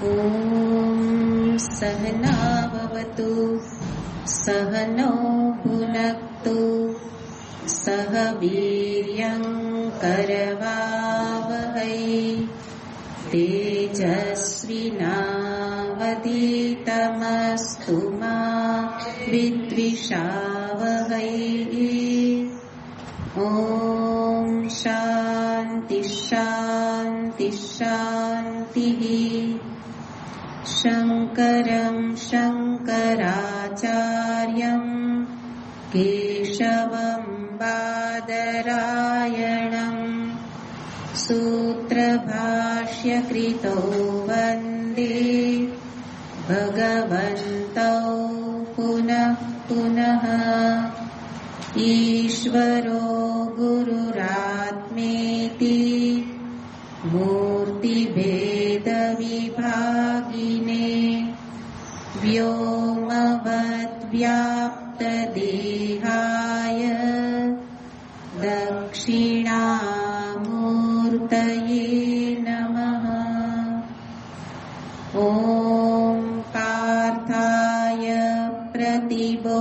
ॐ सहनाववतु सहनो भुनक्तु सह वीर्यं करवावहै तेजस्विनावधीतमस्तु मा विद्विषावहै। ॐ शान्ति शान्ति शान्तिः। शङ्करं शङ्कराचार्यं केशवं बादरायणं सूत्रभाष्यकृतौ वन्दे भगवन्तौ पुनः पुनः। ईश्वरो गुरुरात्मेति मूर्तिभेदविभागिने व्योमवद्व्याप्तदेहाय दक्षिणामूर्तये नमः। ॐ पार्थाय प्रतिबोधितां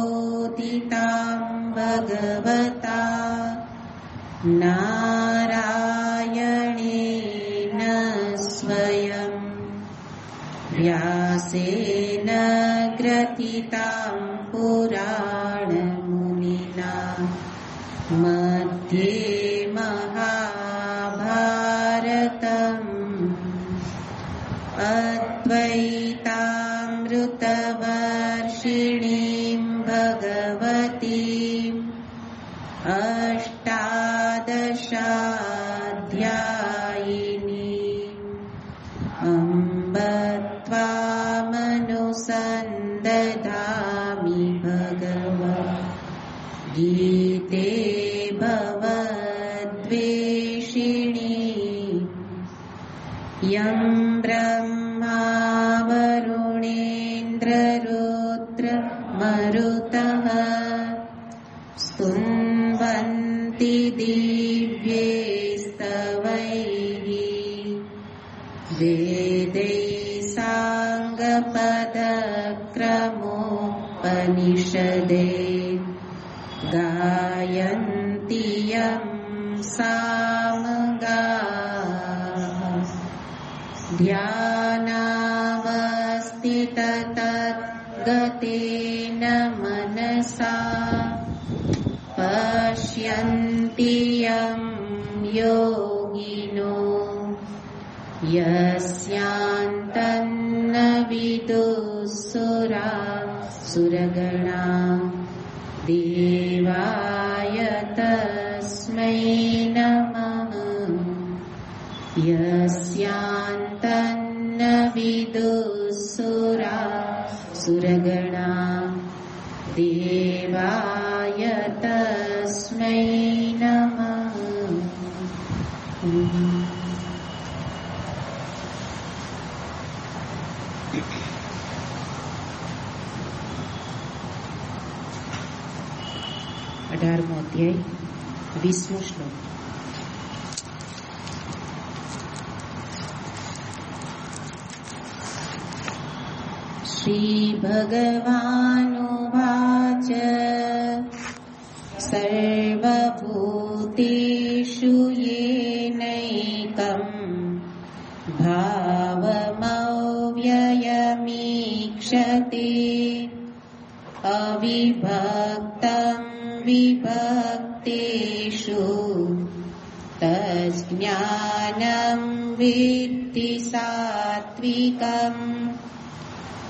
भगवता नारायणेन स्वयं व्यासेन ग्रथितां पुराणमुनिना मध्ये महाभारतम् अद्वैतामृतवर्षिणीं भगवतीम् अष्टादशाध्यायिनीम् अम्ब त्वामनुसन्दधामि भगवद्गीते भवद्वेषिणी। यं ब्रह्मा वरुणेन्द्ररुद्रमरुतः स्तुवन्ति दिव्यैस्तवैः वेदैः साङ्गपदक्रमोपनिषदैः गायन्ति यं सामगाः। ध्यानावस्थिततद्गतेन मनसा पश्यन्ति यं योगिनो यस्यान्तन्न विदुःसुरासुरगणा देवाय तस्मै नमः। यस्यान्तन्न विदुःसुरासुरगणा देवाय तस्मै नमः। अठारमो अध्याय 20मो श्लोक। श्रीभगवानुवाच सर्वभूतेषु येनैकं भावमव्ययमीक्षते अविभक्तं विभक्तेषु तज्ज्ञानं विद्धि सात्विकम्।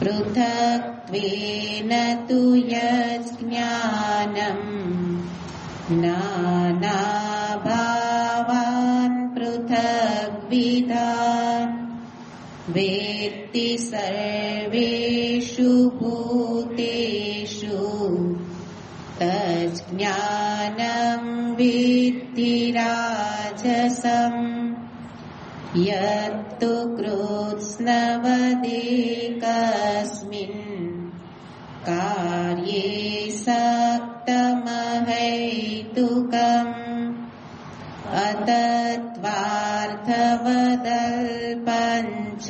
पृथक्त्वेन तु यज्ज्ञानं नानाभावान् पृथग्विधान् वेत्ति सर्वेषु भूतेषु तज्ज्ञानं विद्धि राजसम्। यत्तु कृत्स्नवदेकस्मिन् कार्ये सक्तमहैतुकम् अतत्त्वार्थवदल्पञ्च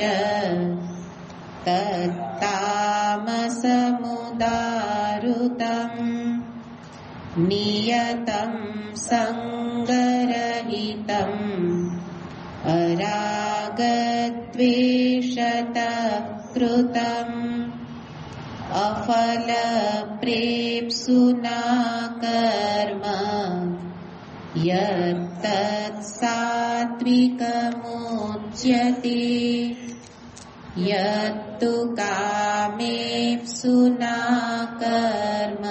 तत्तामसमुदारुतम् नियतं संगरहितम् अरागद्वेषतः कृतम् अफलप्रेप्सुना कर्म यत्तत् सात्विकमुच्यते यत्तु कामेप्सुना कर्म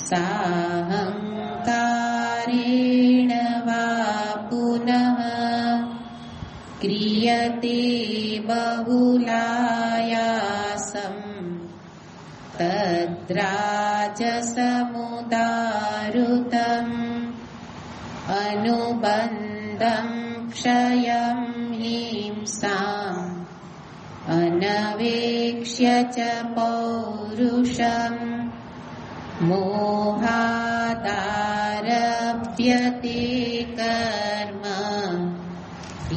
साहंकारेण वा पुनः क्रियते बहुलायासम् तद्राजसमुदारुतम् अनुबन्धं क्षयं हिंसाम् अनवेक्ष्य च पौरुषम् मोहादारभ्यते कर्म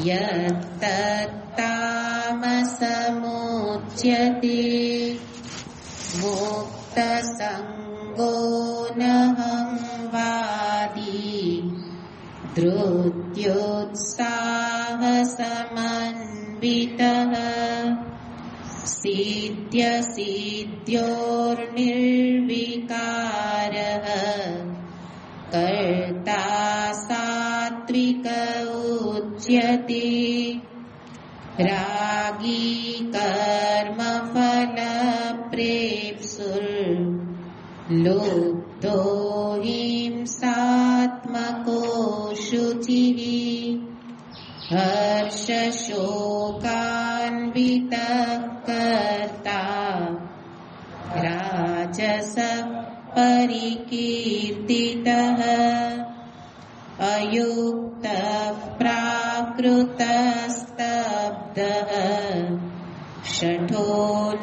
यत्तत्तामसमुच्यते मुक्तसङ्गो नहं वादी धृत्युत्साहसमन्वितः सिद्ध्यसिद्ध्योर्निर्विकारः कर्ता सात्विक उच्यते रागी कर्मफलप्रेप्सुर्लुब्धो हिंसात्मको शुचिः हर्षशोकान्वितः कर्ता राजसः परिकीर्तितः अयुक्तः प्राकृतस्तब्धः शठो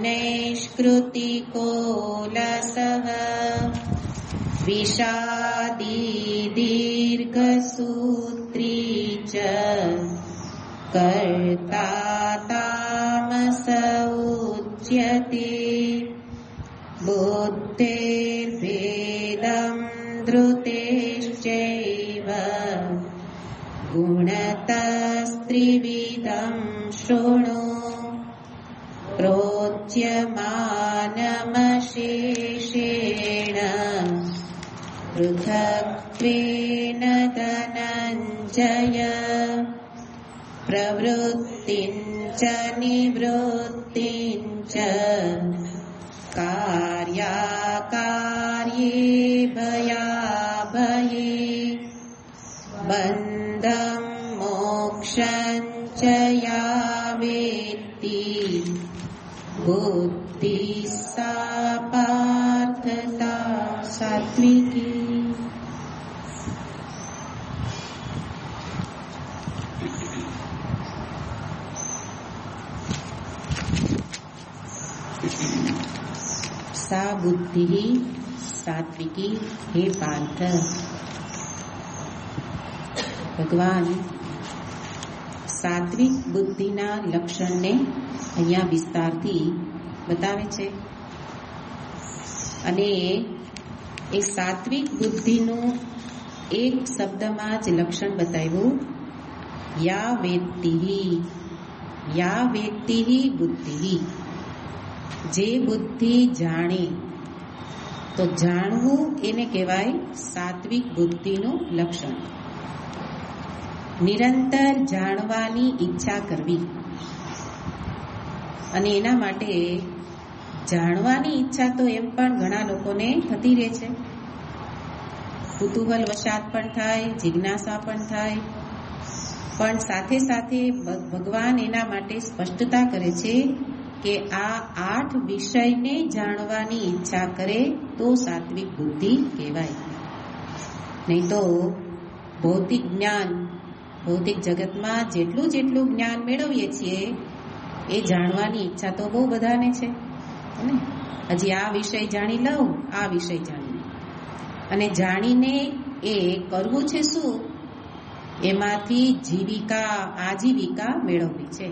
नैष्कृतिकोलसः विषादी दीर्घसूत्री च कर्ता तामस उच्यते बुद्धेर्भेदं धृतेश्चैव गुणतस्त्रिविधं शृणु प्रोच्यमानमशेषेण पृथक्त्वेन धनञ्जय प्रवृत्तिं च निवृत्तिं च कार्याकार्ये भयाभये बन्धं मोक्षं च या वेत्ति बुद्धिः सा पार्थता सात्विकी। सा बुद्धि सात्विकी हे पार्थ। ભગવાન સાત્વિક બુદ્ધિના લક્ષણને અહીંયા વિસ્તારથી બતાવે છે અને એ સાત્વિક બુદ્ધિનું એક શબ્દમાં જ લક્ષણ બતાવ્યું, યા વેત્તિ બુદ્ધિ, જે બુદ્ધિ જાણે. તો જાણવું એને કહેવાય સાત્વિક બુદ્ધિનું લક્ષણ. નિરંતર જાણવાની ઈચ્છા કરવી, અને એના માટે જાણવાની ઈચ્છા તો એમ પણ ઘણા લોકોને થતી રહે છે. કુતૂહલ વશાત પણ થાય, જિજ્ઞાસા પણ થાય, પણ સાથે સાથે ભગવાન એના માટે સ્પષ્ટતા કરે છે કે આ 8 વિષયને જાણવાની ઈચ્છા કરે તો સાત્વિક બુદ્ધિ કહેવાય. નહીં તો ભૌતિક જ્ઞાન, ભૌતિક જગતમાં જેટલું જ્ઞાન મેળવીએ છીએ એ જાણવાની ઈચ્છા તો બહુ બધાને છે. હજી આ વિષય જાણી લઉં, આ વિષય જાણી, અને જાણીને એ કરવું છે શું? એમાંથી આજીવિકા મેળવવી છે.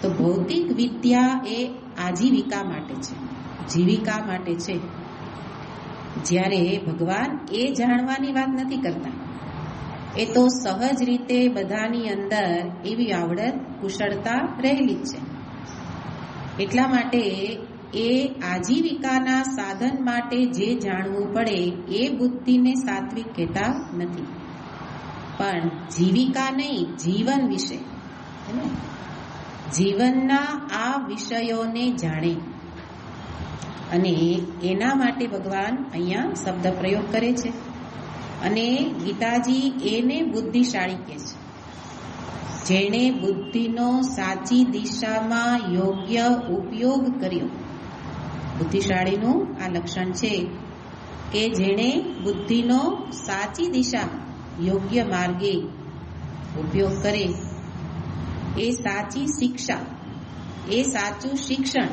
તો ભૌતિક વિદ્યા એ આજીવિકા માટે છે, જીવિકા માટે છે. જ્યારે ભગવાન એ જાણવાની વાત નથી કરતા. એ તો સહજ રીતે બધાની અંદર એવી આવડત, કુશળતા રહેલી જ છે. એટલા માટે એ આજીવિકાના સાધન માટે જે જાણવું પડે એ બુદ્ધિને સાત્વિક કહેતા નથી, પણ જીવિકા નહીં, જીવન વિશે, જીવનના આ વિષયોને જાણે. અને એના માટે ભગવાન અહીંયા શબ્દ પ્રયોગ કરે છે. અને ગીતાજી એને બુદ્ધિશાળી કહે છે, જેણે બુદ્ધિનો સાચી દિશામાં યોગ્ય ઉપયોગ કર્યો. બુદ્ધિશાળીનું આ લક્ષણ છે કે જેણે બુદ્ધિનો સાચી દિશામાં યોગ્ય માર્ગે ઉપયોગ કરે. એ સાચી શિક્ષા, એ સાચું શિક્ષણ.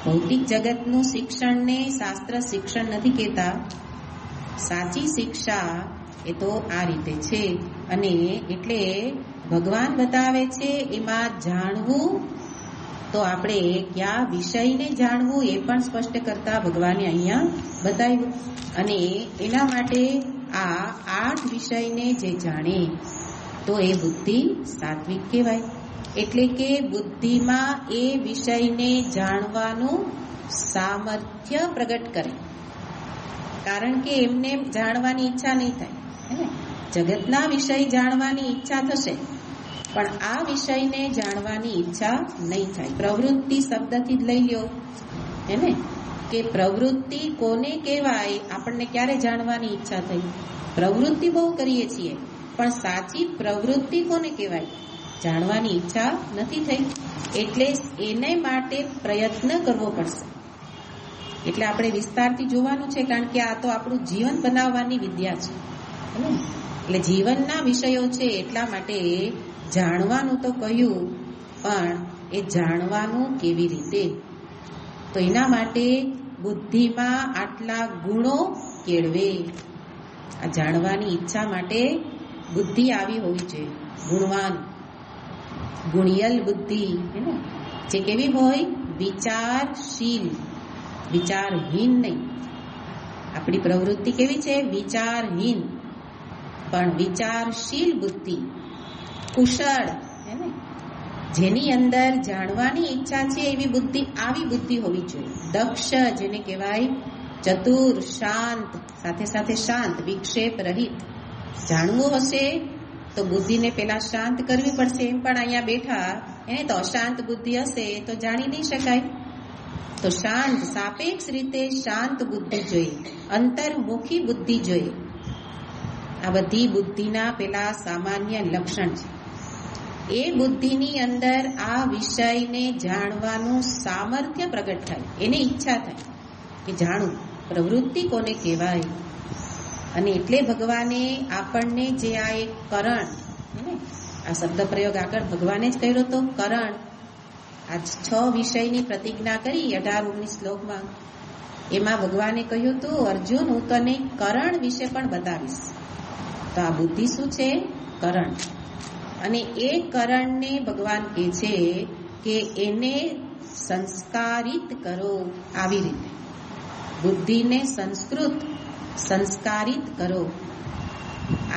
ભૌતિક જગતનું શિક્ષણને શાસ્ત્ર શિક્ષણ નથી કહેતા. સાચી શિક્ષા એ તો આ રીતે છે. અને એટલે ભગવાન બતાવે છે એમાં જાણવું, તો આપણે કયા વિષયને જાણવું એ પણ સ્પષ્ટ કરતા ભગવાને અહીંયા બતાવ્યું. અને એના માટે આ 8 વિષયને જે જાણે તો એ બુદ્ધિ સાત્વિક કહેવાય. એટલે કે બુદ્ધિમાં એ વિષયને જાણવાનું સામર્થ્ય પ્રગટ કરે. કારણ કે એમને જાણવાની ઈચ્છા નહીં થાય. જગતના વિષય જાણવાની ઈચ્છા થશે, પણ આ વિષયને જાણવાની ઈચ્છા નહીં થાય. પ્રવૃત્તિ શબ્દથી જ લઈ લ્યો, હે ને, કે પ્રવૃત્તિ કોને કહેવાય, આપણને ક્યારે જાણવાની ઈચ્છા થઈ? પ્રવૃત્તિ બહુ કરીએ છીએ, પણ સાચી પ્રવૃત્તિ કોને કહેવાય, જાણવાની ઈચ્છા નથી થઈ. એટલે એને માટે પ્રયત્ન કરવો પડશે. એટલે આપણે વિસ્તારથી જોવાનું છે, કારણ કે આ તો આપણું જીવન બનાવવાની વિદ્યા છે. એટલે જીવનના વિષયો છે, એટલા માટે જાણવાનું તો કહ્યું, પણ એ જાણવાનું કેવી રીતે? તો એના માટે બુદ્ધિમાં આટલા ગુણો કેળવે. આ જાણવાની ઈચ્છા માટે બુદ્ધિ આવી હોવી જોઈએ, ગુણવાન, ગુણિયલ બુદ્ધિ, જે કેવી હોય? વિચારશીલ, વિચારહીન નહીં. આપણી પ્રવૃત્તિ કેવી છે? વિચારહીન. પણ વિચારશીલ બુદ્ધિ, કુશળ, જેની અંદર જાણવાની ઈચ્છા છે એવી બુદ્ધિ, આવી બુદ્ધિ હોવી જોઈએ. દક્ષ, જેને કહેવાય ચતુર, શાંત, સાથે સાથે શાંત, વિક્ષેપ રહિત. જાણવું હશે તો બુદ્ધિને પેલા શાંત કરવી પડશે. એમ પણ અહીંયા બેઠા એને તો અશાંત બુદ્ધિ હશે તો જાણી નહીં શકાય. તો શાંત, સાપેક્ષ રીતે શાંત બુદ્ધિ જોઈએ, અંતર્મુખી બુદ્ધિ જોઈએ. આ બધી બુદ્ધિના પેલા સામાન્ય લક્ષણ છે. એ બુદ્ધિની અંદર આ વિષયને જાણવાનું સામર્થ્ય પ્રગટ થાય, એને ઈચ્છા થાય કે જાણું પ્રવૃત્તિ કોને કહેવાય. અને એટલે ભગવાને આપણને જે આ એક કરણ, આ શબ્દ પ્રયોગ આગળ ભગવાને જ કર્યો તો, કરણ. આ 6 વિષયની પ્રતિજ્ઞા કરી 18-19 શ્લોકમાં. એમાં ભગવાને કહ્યું હતું, અર્જુન, હું તને કરણ વિશે પણ બતાવીશ. તો આ બુદ્ધિ શું છે? કરણ. અને એ કરણને ભગવાન કહે છે કે એને સંસ્કારિત કરો. આવી રીતે બુદ્ધિને સંસ્કારિત કરો.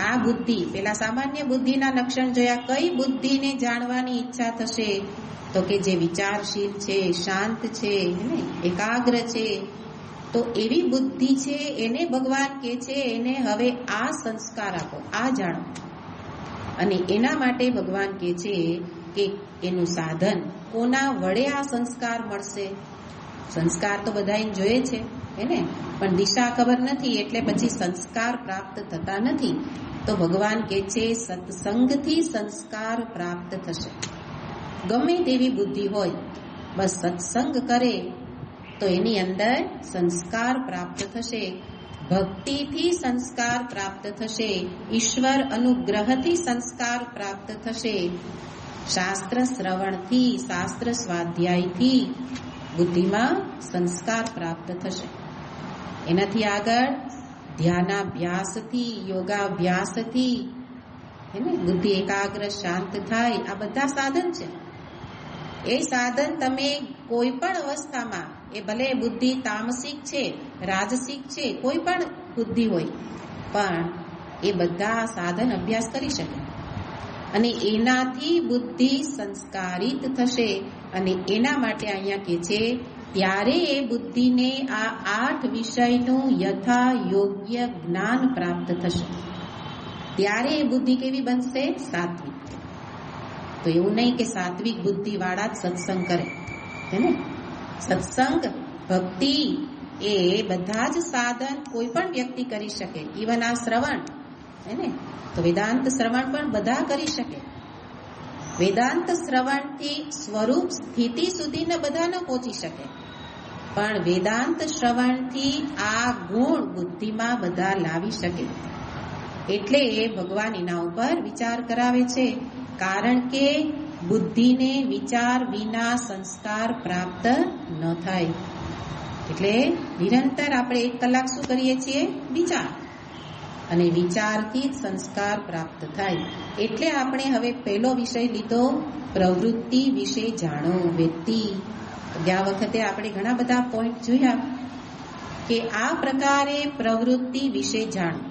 આ બુદ્ધિ, પેલા સામાન્ય બુદ્ધિના લક્ષણ જોયા. કઈ બુદ્ધિને જાણવાની ઈચ્છા થશે? તો કે જે વિચારશીલ છે, શાંત છે, એકાગ્ર છે. તો એવી બુદ્ધિ છે, એને ભગવાન કહે છે એને હવે આ સંસ્કાર આપો, આ જાણો. અને એના માટે ભગવાન કહે છે કે એનું સાધન, કોના વડે આ સંસ્કાર મળશે? સંસ્કાર તો બધાને જોઈએ છે, એને પણ દિશા ખબર નથી, એટલે પછી સંસ્કાર પ્રાપ્ત થતા નથી. તો ભગવાન કહે છે સત્સંગથી સંસ્કાર પ્રાપ્ત થશે. ગમે તેવી બુદ્ધિ હોય, બસ સત્સંગ કરે તો એની અંદર સંસ્કાર પ્રાપ્ત થશે. ભક્તિથી સંસ્કાર પ્રાપ્ત થશે, ઈશ્વર અનુગ્રહથી સંસ્કાર પ્રાપ્ત થશે, શાસ્ત્ર શ્રવણથી, શાસ્ત્ર સ્વાધ્યાયથી બુદ્ધિમાં સંસ્કાર પ્રાપ્ત થશે. એનાથી આગળ ધ્યાનાભ્યાસથી, યોગાભ્યાસથી હે ને, બુદ્ધિ એકાગ્ર શાંત થાય, આ બધા સાધન છે. એ સાધન તમે કોઈ પણ અવસ્થામાં, એ ભલે બુદ્ધિ તામસિક છે, રાજસિક છે, કોઈ પણ બુદ્ધિ હોય, પણ એ બધા સાધન અભ્યાસ કરી શકે અને એનાથી બુદ્ધિ સંસ્કારિત થશે. અને એના માટે અહીંયા કે છે ત્યારે એ બુદ્ધિને આ 8 વિષયનું યથા યોગ્ય જ્ઞાન પ્રાપ્ત થશે. ત્યારે એ બુદ્ધિ કેવી બનશે? સાત્વિક. તો એવું નહીં કે સાત્વિક બુદ્ધિ વાળા જ સત્સંગ કરે, હે ને. સત્સંગ, ભક્તિ એ બધા જ સાધન કોઈ પણ વ્યક્તિ કરી શકે. ઇવન આ શ્રવણ, હે ને, તો વેદાંત શ્રવણ પણ બધા કરી શકે. વેદાંત શ્રવણથી સ્વરૂપ સ્થિતિ સુધી બધા ન પહોંચી શકે, પણ વેદાંત શ્રવણથી આ ગુણ બુદ્ધિમાં બધા લાવી શકે. એટલે ભગવાન એના ઉપર વિચાર કરાવે છે, કારણ કે બુદ્ધિને વિચાર વિના સંસ્કાર પ્રાપ્ત ન થાય. એટલે નિરંતર આપણે 1 કલાક શું કરીએ છીએ? વિચાર, અને વિચારથી જ સંસ્કાર પ્રાપ્ત થાય. એટલે આપણે હવે પહેલો વિષય લીધો, પ્રવૃત્તિ વિશે જાણો, વ્યક્તિ. ગયા વખતે આપણે ઘણા બધા પોઈન્ટ જોયા કે આ પ્રકારે પ્રવૃત્તિ વિશે જાણો.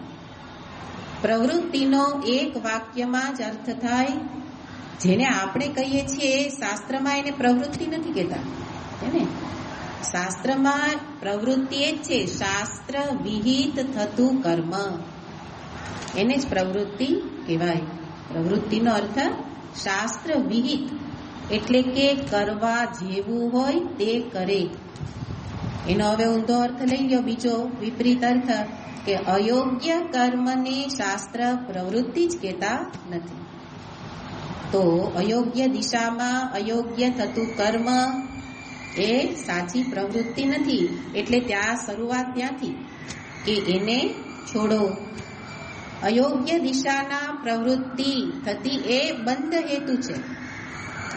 પ્રવૃત્તિનો એક વાક્યમાં જ અર્થ થાય, જેને આપણે કહીએ છીએ શાસ્ત્રમાં એને પ્રવૃત્તિ નથી કહેતા, હે ને. શાસ્ત્રમાં પ્રવૃત્તિ એ જ છે, શાસ્ત્ર વિહિત થતું કર્મ, એને જ પ્રવૃત્તિ કહેવાય. પ્રવૃત્તિનો અર્થ શાસ્ત્ર વિહિત, એટલે કે કરવા જેવું હોય તે કરે. એનો હવે ઊંધો અર્થ લઈ લો, બીજો વિપરીત અર્થ, કે અયોગ્ય કર્મને શાસ્ત્ર પ્રવૃત્તિ જ કહેતા નથી. તો અયોગ્ય દિશામાં અયોગ્ય થતું કર્મ એ સાચી પ્રવૃત્તિ નથી. એટલે ત્યાં શરૂઆત ત્યાંથી કે એને છોડો. અયોગ્ય દિશાના પ્રવૃત્તિ થતી એ બંધ હેતુ છે.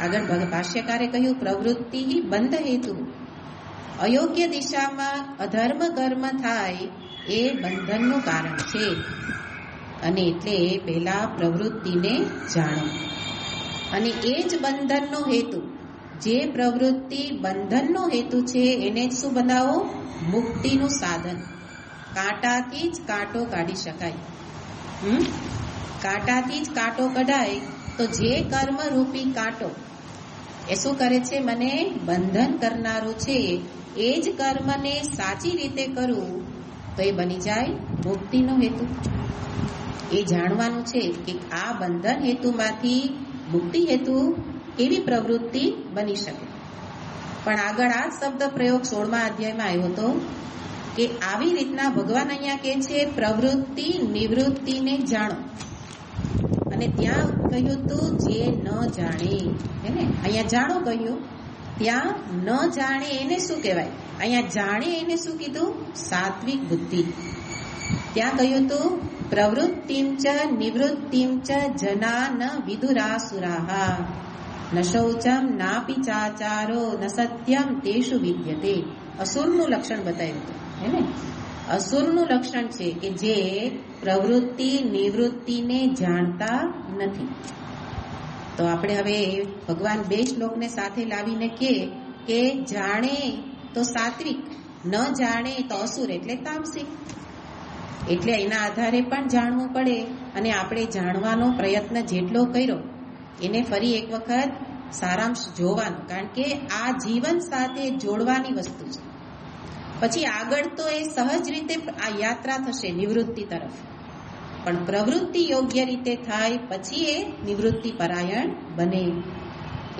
આગળ ભાષ્યકારે કહ્યું પ્રવૃત્તિ બંધ હેતુ. અયોગ્ય દિશામાં અધર્મ કર્મ થાય એ બંધનનું કારણ છે. અને એટલે પહેલા પ્રવૃત્તિને જાણો, અને એ જ બંધનનો હેતુ. જે પ્રવૃત્તિ બંધનનો હેતુ છે એને જ શું બનાવો? મુક્તિનું સાધન. કાંટાથી જ કાંટો કાઢી શકાય. કાંટાથી જ કાંટો કઢાય તો જે કર્મ રૂપી કાંટો એ શું કરે છે? મને બંધન કરનારું છે. એ જ કર્મને સાચી રીતે કરવું તો એ બની જાય મુક્તિનો હેતુ. એ જાણવાનું છે કે આ બંધન હેતુમાંથી મુક્તિ હેતુ કેવી પ્રવૃત્તિ બની શકે. પણ આગળ આ શબ્દ પ્રયોગ 16મા અધ્યાયમાં આવ્યો હતો કે આવી રીતના ભગવાન અહીંયા કહે છે પ્રવૃત્તિ નિવૃત્તિને જાણો. અને ત્યાં કહ્યું હતું જે ન જાણે, હે ને. અહીંયા જાણો કહ્યું, ત્યાં ન જાણે એને શું કહેવાય? અહીંયા જાણે એને શું કીધું? સાત્વિક બુદ્ધિ. ત્યાં કહ્યું હતું પ્રવૃત્તિમ ચ નિવૃત્તિમ ચ જના ન વિદુરાસુરાહા ન શૌચમ નાપી ચાચારો ન સત્યમ તેષુ વિદ્યતે. અસુરનું લક્ષણ બતાવ્યું હતું, હે ને. અસુરનું લક્ષણ છે કે જે પ્રવૃત્તિ નિવૃત્તિને જાણતા નથી. તો આપણે હવે ભગવાન 2 શ્લોકને સાથે લાવીને કે જાણે તો સાત્વિક, ન જાણે તો અસુર એટલે તામસિક. એટલે એના આધારે પણ જાણવું પડે. અને આપણે જાણવાનો પ્રયત્ન જેટલો કર્યો એને ફરી એક વખત સારાંશ જોવાનો, કારણ કે આ જીવન સાથે જોડવાની વસ્તુ છે. પછી આગળ તો એ સહજ રીતે આ યાત્રા થશે નિવૃત્તિ તરફ, પણ પ્રવૃત્તિ યોગ્ય રીતે થાય પછી એ નિવૃત્તિ પરાયણ બને.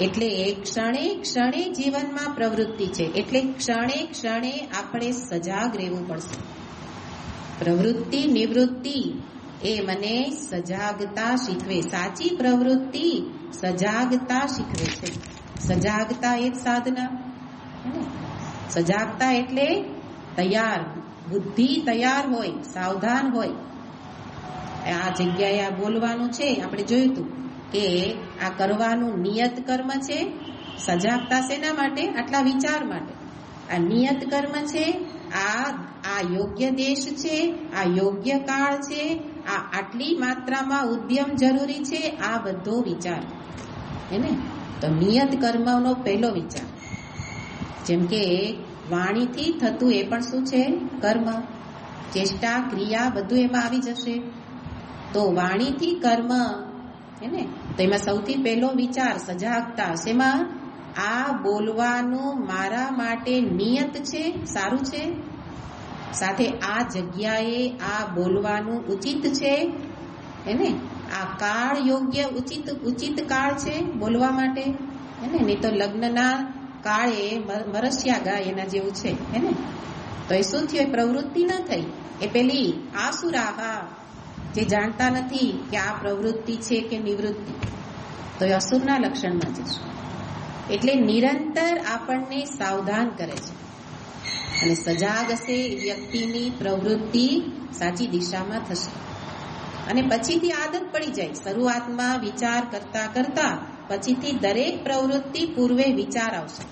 એટલે ક્ષણે ક્ષણે જીવનમાં પ્રવૃત્તિ છે, એટલે ક્ષણે ક્ષણે આપણે સજાગ રહેવું પડશે. પ્રવૃત્તિ નિવૃત્તિ એ મને સજાગતા શીખવે. સાચી પ્રવૃત્તિ સજાગતા શીખવે છે. સજાગતા એ જ સાધના. સજાગતા એટલે તૈયાર, બુદ્ધિ તૈયાર હોય, સાવધાન હોય. આ જગ્યાએ આ બોલવાનું છે, આપણે જોયું હતું કે આ કરવાનું નિયત કર્મ છે. સજાગતા શેના માટે? આટલા વિચાર માટે. આ નિયત કર્મ છે. આ યોગ્ય દેશ છે, આ યોગ્ય કાળ છે, આટલી માત્રામાં ઉદ્યમ જરૂરી છે, આ બધો વિચાર એને તો નિયત કર્મનો પહેલો વિચાર. જેમ કે વાણીથી થતું એ પણ શું છે? કર્મ. ચેષ્ટા, ક્રિયા બધું એમાં આવી જશે. તો વાણીથી કર્મ એને તો એમાં સૌથી પહેલો વિચાર સજાગતા. શેમાં? આ બોલવાનું મારા માટે નિયત છે, સારું છે, સાથે આ જગ્યાએ આ બોલવાનું ઉચિત છે એને આ કાળ યોગ્ય ઉચિત કાળ છે બોલવા માટે એને નહીં તો લગ્નના કાળે મરસ્યા ગાય એના જેવું છે એને તો એ શું થયું? પ્રવૃત્તિ ન થઈ. એ પેલી આસુરાહા જે જાણતા નથી કે આ પ્રવૃત્તિ છે કે નિવૃત્તિ, તો એ અસુરના લક્ષણમાં જશે. એટલે નિરંતર આપણને સાવધાન કરે છે અને સજાગ હશે વ્યક્તિની પ્રવૃત્તિ સાચી દિશામાં થશે. અને પછીથી આદત પડી જાય. શરૂઆતમાં વિચાર કરતા કરતા પછીથી દરેક પ્રવૃત્તિ પૂર્વે વિચાર આવશે.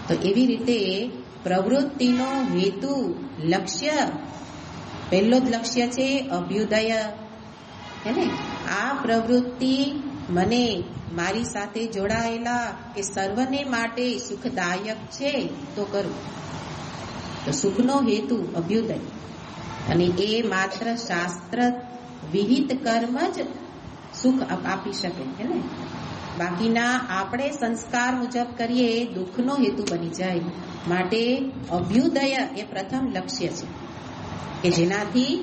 તો એવી રીતે પ્રવૃત્તિનો હેતુ, લક્ષ્ય, પહેલો જ લક્ષ્ય છે અભ્યુદય. હે આ પ્રવૃત્તિ મને મારી સાથે જોડાયેલા કે સર્વને માટે સુખદાયક છે તો કરું. તો સુખનો હેતુ અભ્યુદય. અને એ માત્ર શાસ્ત્ર વિહિત કર્મ જ સુખ આપી શકે છે ને. બાકીના આપણે સંસ્કાર મુજબ કરીએ દુઃખનો હેતુ બની જાય. માટે અભ્યુદય એ પ્રથમ લક્ષ્ય છે કે જેનાથી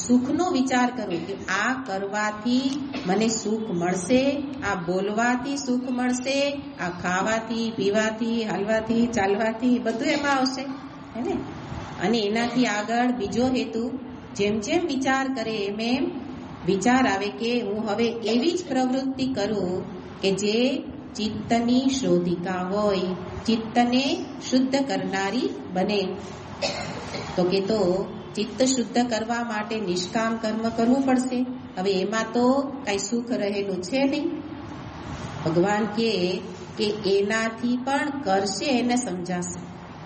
સુખનો વિચાર કરું કે આ કરવાથી મને સુખ મળશે, આ બોલવાથી સુખ મળશે, આ ખાવાથી, પીવાથી, હાલવાથી, ચાલવાથી બધું એમાં આવશે હે ને. અને એનાથી આગળ બીજો હેતુ, જેમ જેમ વિચાર કરે એમ વિચાર આવે કે હું હવે એવી જ પ્રવૃત્તિ કરું કે જે ચિત્તની શોધિકા હોય, ચિત્તને શુદ્ધ કરનારી બને. તો કે તો ચિત્ત શુદ્ધ કરવા માટે નિષ્કામ કર્મ કરવું પડશે. હવે એમાં તો કઈ સુખ રહેલું છે નહીં. ભગવાન કહે કે એનાથી પણ કરશે એને સમજાશે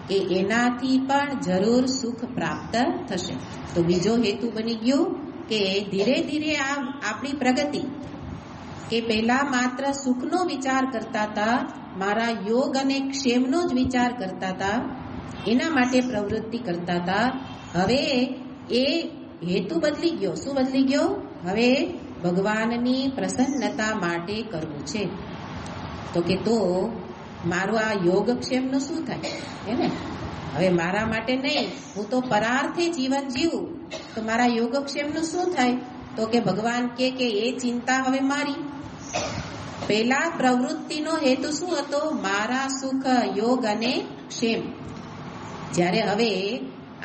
કે એનાથી પણ જરૂર સુખ પ્રાપ્ત થશે. તો બીજો હેતુ બની ગયો કે ધીરે ધીરે આપણી પ્રગતિ કે પહેલા માત્ર સુખનો વિચાર કરતા હતા, મારા યોગ અને ક્ષેમનો જ વિચાર કરતા હતા, એના માટે પ્રવૃત્તિ કરતા હતા. હવે એ હેતુ બદલી ગયો. શું બદલી ગયો? હવે ભગવાનની પ્રસન્નતા માટે કરવું છે. તો કે તો મારું આ યોગક્ષેમનું શું થાય હે ને? હવે મારા માટે નહીં, હું તો પરાર્થે જીવન જીવું, તો મારા યોગક્ષેમનું શું થાય? તો કે ભગવાન કે એ ચિંતા હવે મારી. પહેલા પ્રવૃત્તિનો હેતુ શું હતો? મારા સુખ, યોગ અને ક્ષેમ. જ્યારે હવે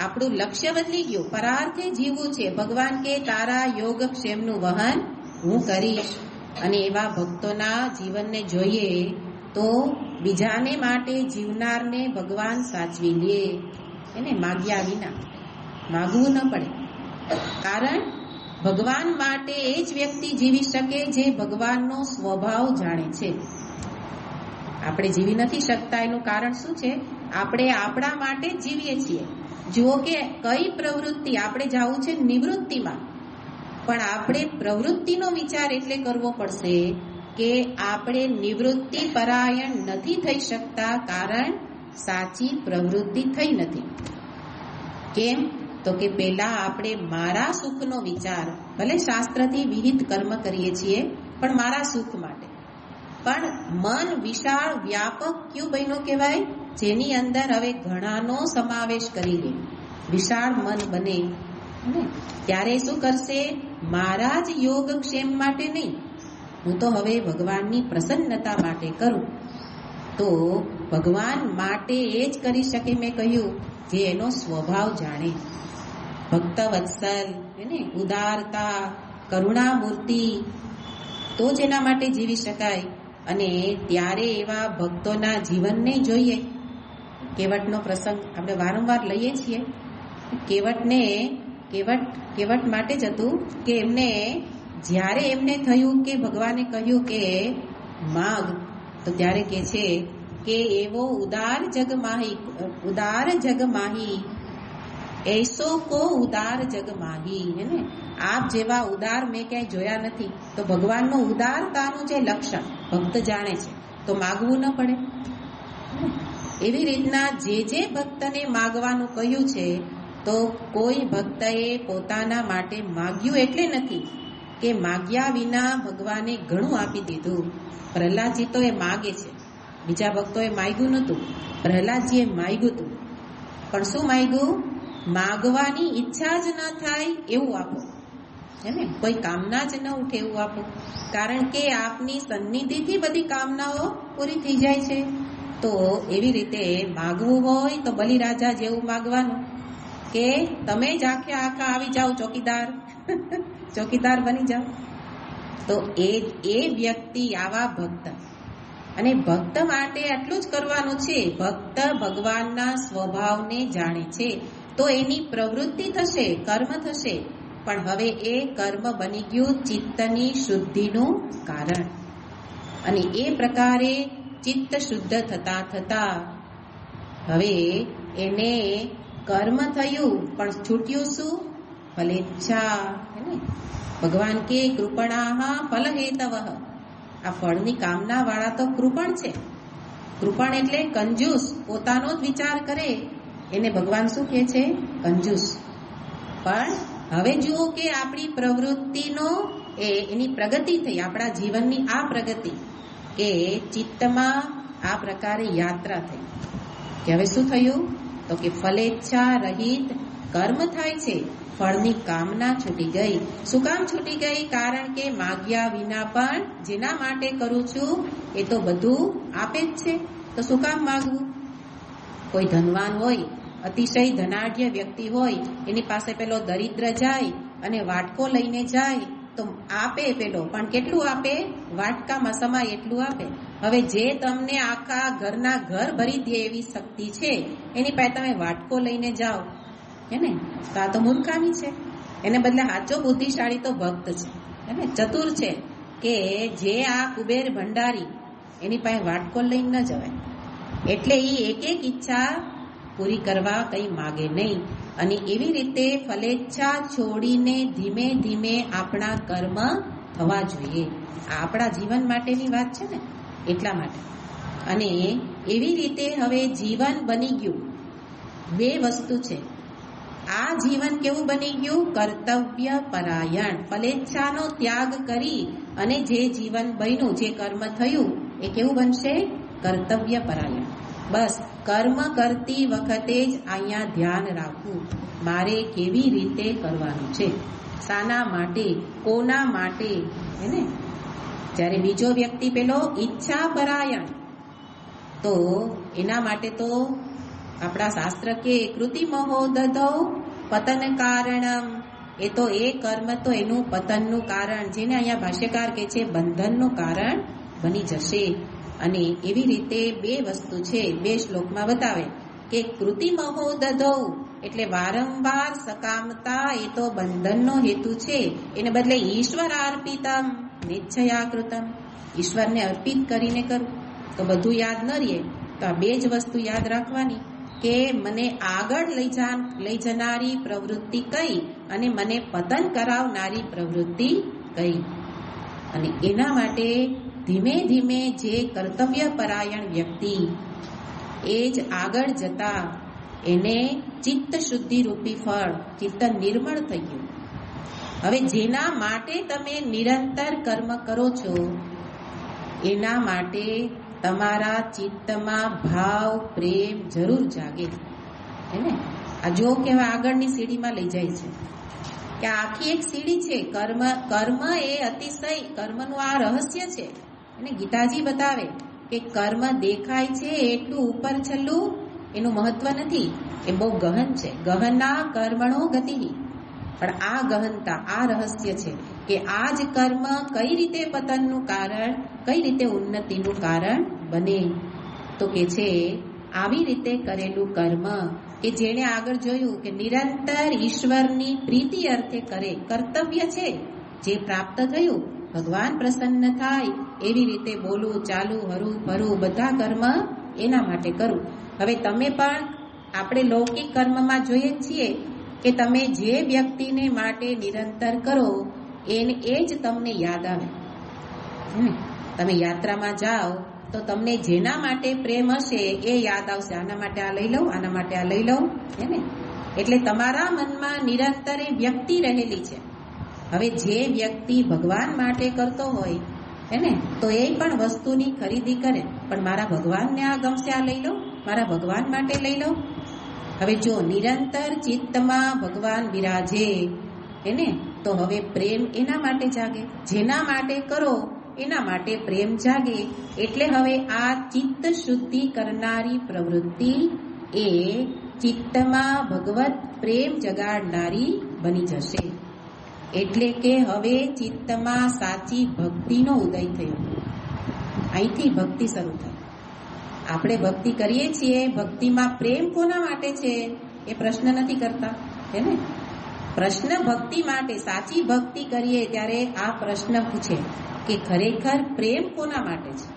આપણું લક્ષ્ય બદલી ગયું, પરાર્થે જીવવું છે. ભગવાન કે તારા યોગ ક્ષેમનું વહન હું કરીશ. અને એવા ભક્તોના જીવનને જોઈએ તો બીજાને માટે જીવનારને ભગવાન સાચવી લે એને માગ્યા વિના. માગવું ન પડે. કારણ ભગવાન માટે એ જ વ્યક્તિ જીવી શકે જે ભગવાનનો સ્વભાવ જાણે છે. આપણે જીવી નથી શકતા. એનું કારણ શું છે? આપણે આપણા માટે જ જીવીએ છીએ. જુઓ કે કઈ પ્રવૃત્તિ આપણે જવું છે નિવૃત્તિમાં, પણ આપણે પ્રવૃત્તિનો વિચાર એટલે કરવો પડશે કે આપણે નિવૃત્તિ પરાયણ નથી થઈ શકતા, કારણ સાચી પ્રવૃત્તિ થઈ નથી. કેમ? તો કે પેલા આપણે મારા સુખનો વિચાર, ભલે શાસ્ત્રથી વિહિત કર્મ કરીએ છીએ પણ મારા સુખ માટે. પણ મન વિશાળ વ્યાપક ક્યું બન્યો કહેવાય? જેની અંદર હવે ઘણાનો સમાવેશ કરી લે, વિશાળ મન બને ત્યારે શું કરશે? મારા જ યોગક્ષેમ માટે નહીં, હું તો હવે ભગવાનની પ્રસન્નતા માટે કરું. તો ભગવાન માટે એ જ કરી શકે, મેં કહ્યું, જે એનો સ્વભાવ જાણે. ભક્ત વત્સલ એને ઉદારતા, કરુણામૂર્તિ, તો જ એના માટે જીવી શકાય. અને ત્યારે એવા ભક્તોના જીવનને જોઈએ. કેવટનો પ્રસંગ આપણે વારંવાર લઈએ છીએ. કેવટ માટે જ હતું કે એમને જ્યારે એમને થયું કે ભગવાને કહ્યું કે માગ, તો ત્યારે કે છે કે એવો ઉદાર જગ માહી ऐसो को उदार जग माही, है ने આપ જેવા ઉદાર મેં ક્યાંય જોયા નથી. તો ભગવાનનું ઉદારતાનું જે લક્ષણ ભક્ત જાણે છે તો માગવું ન પડે. એવી રીતના જે ભક્તને માગવાનું કહ્યું છે તો કોઈ ભક્તએ પોતાના માટે માગ્યું એટલે નથી કે માગ્યા વિના ભગવાને ઘણું આપી દીધું. પ્રહલાદજી તો એ માગે છે, બીજા ભક્તોએ માગ્યું નહોતું, પ્રહલાદજીએ માગ્યું હતું. પણ શું માગ્યું? માગવાની ઈચ્છા જ ન થાય એવું આપો, હે ને, કોઈ કામના જ ન ઉઠે એવું આપો. કારણ કે આપની સન્નિધિથી બધી કામનાઓ પૂરી થઈ જાય છે. તો એવી રીતે માગવું હોય તો બલિરાજા જેવું માગવાનું કે તમે જ આખા આવી જાઓ ચોકીદાર, ચોકીદાર બની જાઓ. તો એ વ્યક્તિ આવા ભક્ત, અને ભક્ત માટે આટલું જ કરવાનું છે. ભક્ત ભગવાનના સ્વભાવને જાણે છે તો એની પ્રવૃત્તિ થશે, કર્મ થશે. પણ હવે એ કર્મ બની ગયું ચિત્તની શુદ્ધિનું કારણ, અને એ પ્રકારે ચિત્ત શુદ્ધ થતા થતા હવે એને કર્મ થયું પણ છૂટ્યું શું? ફલેચ્છા. ભગવાન કે કૃપણાહ ફલ હેતવઃ. આ ફળની કામના વાળા તો કૃપણ છે. કૃપણ એટલે કંજૂસ, પોતાનો જ વિચાર કરે એને ભગવાન શું કહે છે? કંજૂસ. પણ હવે જુઓ કે આપણી પ્રવૃત્તિનો એની પ્રગતિ થઈ, આપણા જીવનની આ પ્રગતિ કે ચિત્તમાં આ પ્રકારે યાત્રા થઈ કે હવે શું થયું? તો કે ફલેચ્છા રહિત કર્મ થાય છે, ફળની કામના છૂટી ગઈ. શું કામ છૂટી ગઈ? કારણ કે માગ્યા વિના પણ જેના માટે કરું છું એ તો બધું આપે જ છે, તો શું કામ માગવું? કોઈ ધનવાન હોય, અતિશય ધનાઢ્ય વ્યક્તિ હોય, એની પાસે પેલો દરિદ્ર જાય અને વાટકો લઈને જાય તો આપે પેલો, પણ કેટલું આપે? વાટકામાં સમાય એટલું આપે. હવે જે તમને આખા ઘરના ઘર ભરી દે એવી શક્તિ છે એની પાસે તમે વાટકો લઈને જાઓ, હે ને, તો આ તો મૂર્ખામી છે. એને બદલે સાચો બુદ્ધિશાળી તો ભક્ત છે, હે ને, ચતુર છે, કે જે આ કુબેર ભંડારી એની પાસે વાટકો લઈને ન જવાય. એટલે એ એક એક ઈચ્છા પૂરી કરવા કંઈ માગે નહીં. અને એવી રીતે ફલેચ્છા છોડીને ધીમે ધીમે આપણા કર્મ થવા જોઈએ. આ આપણા જીવન માટેની વાત છે ને, એટલા માટે. અને એવી રીતે હવે જીવન બની ગયું, બે વસ્તુ છે. આ જીવન કેવું બની ગયું? કર્તવ્ય પરાયણ. ફલેચ્છાનો ત્યાગ કરી અને જે જીવન બન્યું, જે કર્મ થયું એ કેવું બનશે? કર્તવ્ય પરાયણ. બસ કર્મ કરતી વખતે જ અહીંયા ધ્યાન રાખવું, મારે કેવી રીતે કરવાનું છે, શાના માટે, કોના માટે, હે ને. જ્યારે બીજો વ્યક્તિ પેલો ઈચ્છા પરાયણ, તો એના માટે તો આપણા શાસ્ત્ર કે કૃતિમહો દધૌ પતન કારણમ. એ તો એ કર્મ તો એનું પતનનું કારણ, જેને અહીંયા ભાષ્યકાર કહે છે બંધનનું કારણ બની જશે. અને એવી રીતે બે વસ્તુ છે, બે શ્લોકમાં બતાવે કે કૃતિમહો દધૌ એટલે વારંવાર સકામતા, એ તો બંધનનો હેતુ છે. એને બદલે ઈશ્વરાર્પિતમ નિશ્ચયાકૃતમ, ઈશ્વરને અર્પિત કરીને કરું. તો બધું યાદ ન રહે તો આ બે જ વસ્તુ યાદ રાખવાની કે મને આગળ લઈ જનારી પ્રવૃત્તિ કઈ અને મને પતન કરાવનારી પ્રવૃત્તિ કઈ. અને એના માટે ધીમે ધીમે જે કર્તવ્ય પરાયણ વ્યક્તિ એ જ આગળ જતા એને ચિત્ત શુદ્ધિ રૂપી ફળ, ચિત્ત નિર્મળ થઈ ગયું. હવે જેના માટે તમે નિરંતર કર્મ કરો છો એના માટે તમારા ચિત્તમાં ભાવ પ્રેમ જરૂર જાગે, હે ને. આ જો કે હવે આગળની સીડીમાં લઈ જાય છે કે આખી એક સીડી છે. કર્મ એ અતિશય, કર્મનું આ રહસ્ય છે. અને ગીતાજી બતાવે કે કર્મ દેખાય છે એટલું ઉપર છેલ્લું એનું મહત્વ નથી, એ બહુ ગહન છે. ગહના કર્મણો ગતિ. પણ આ ગહનતા, આ રહસ્ય છે કે આ જ કર્મ કઈ રીતે પતનનું કારણ, કઈ રીતે ઉન્નતિનું કારણ બને. તો કે છે આવી રીતે કરેલું કર્મ કે જેણે આગળ જોયું કે નિરંતર ઈશ્વરની પ્રીતિ અર્થે કરે, કર્તવ્ય છે, જે પ્રાપ્ત થયું ભગવાન પ્રસન્ન થાય એવી રીતે બોલું, ચાલું, હરું ફરું બધા કર્મ એના માટે કરું. હવે તમે પણ આપણે લૌકિક કર્મમાં જોઈએ છીએ કે તમે જે વ્યક્તિને માટે નિરંતર કરો એને એ જ તમને યાદ આવે. તમે યાત્રામાં જાઓ તો તમને જેના માટે પ્રેમ હશે એ યાદ આવશે, આના માટે આ લઈ લઉં, આના માટે આ લઈ લઉં, હે ને. એટલે તમારા મનમાં નિરંતર એ વ્યક્તિ રહેલી છે. હવે જે વ્યક્તિ ભગવાન માટે કરતો હોય, હે ને, તો એ પણ વસ્તુની ખરીદી કરે, પણ મારા ભગવાનને આ ગમશે, આ લઈ લઉં, મારા ભગવાન માટે લઈ લઉં. હવે જો નિરંતર ચિત્તમાં ભગવાન બિરાજે, હે ને, તો હવે પ્રેમ એના માટે જાગે, જેના માટે કરો એના માટે પ્રેમ જાગે. એટલે હવે આ ચિત્ત શુદ્ધિ કરનારી પ્રવૃત્તિ એ ચિત્તમાં ભગવત પ્રેમ જગાડનારી બની જશે. એટલે કે હવે ચિત્તમાં સાચી ભક્તિનો ઉદય થયો. અહીંથી ભક્તિ શરૂ થાય. આપણે ભક્તિ કરીએ છીએ, ભક્તિમાં પ્રેમ કોના માટે છે એ પ્રશ્ન નથી કરતા, હે ને. પ્રશ્ન ભક્તિ માટે, સાચી ભક્તિ કરીએ ત્યારે આ પ્રશ્ન પૂછે કે ખરેખર પ્રેમ કોના માટે છે,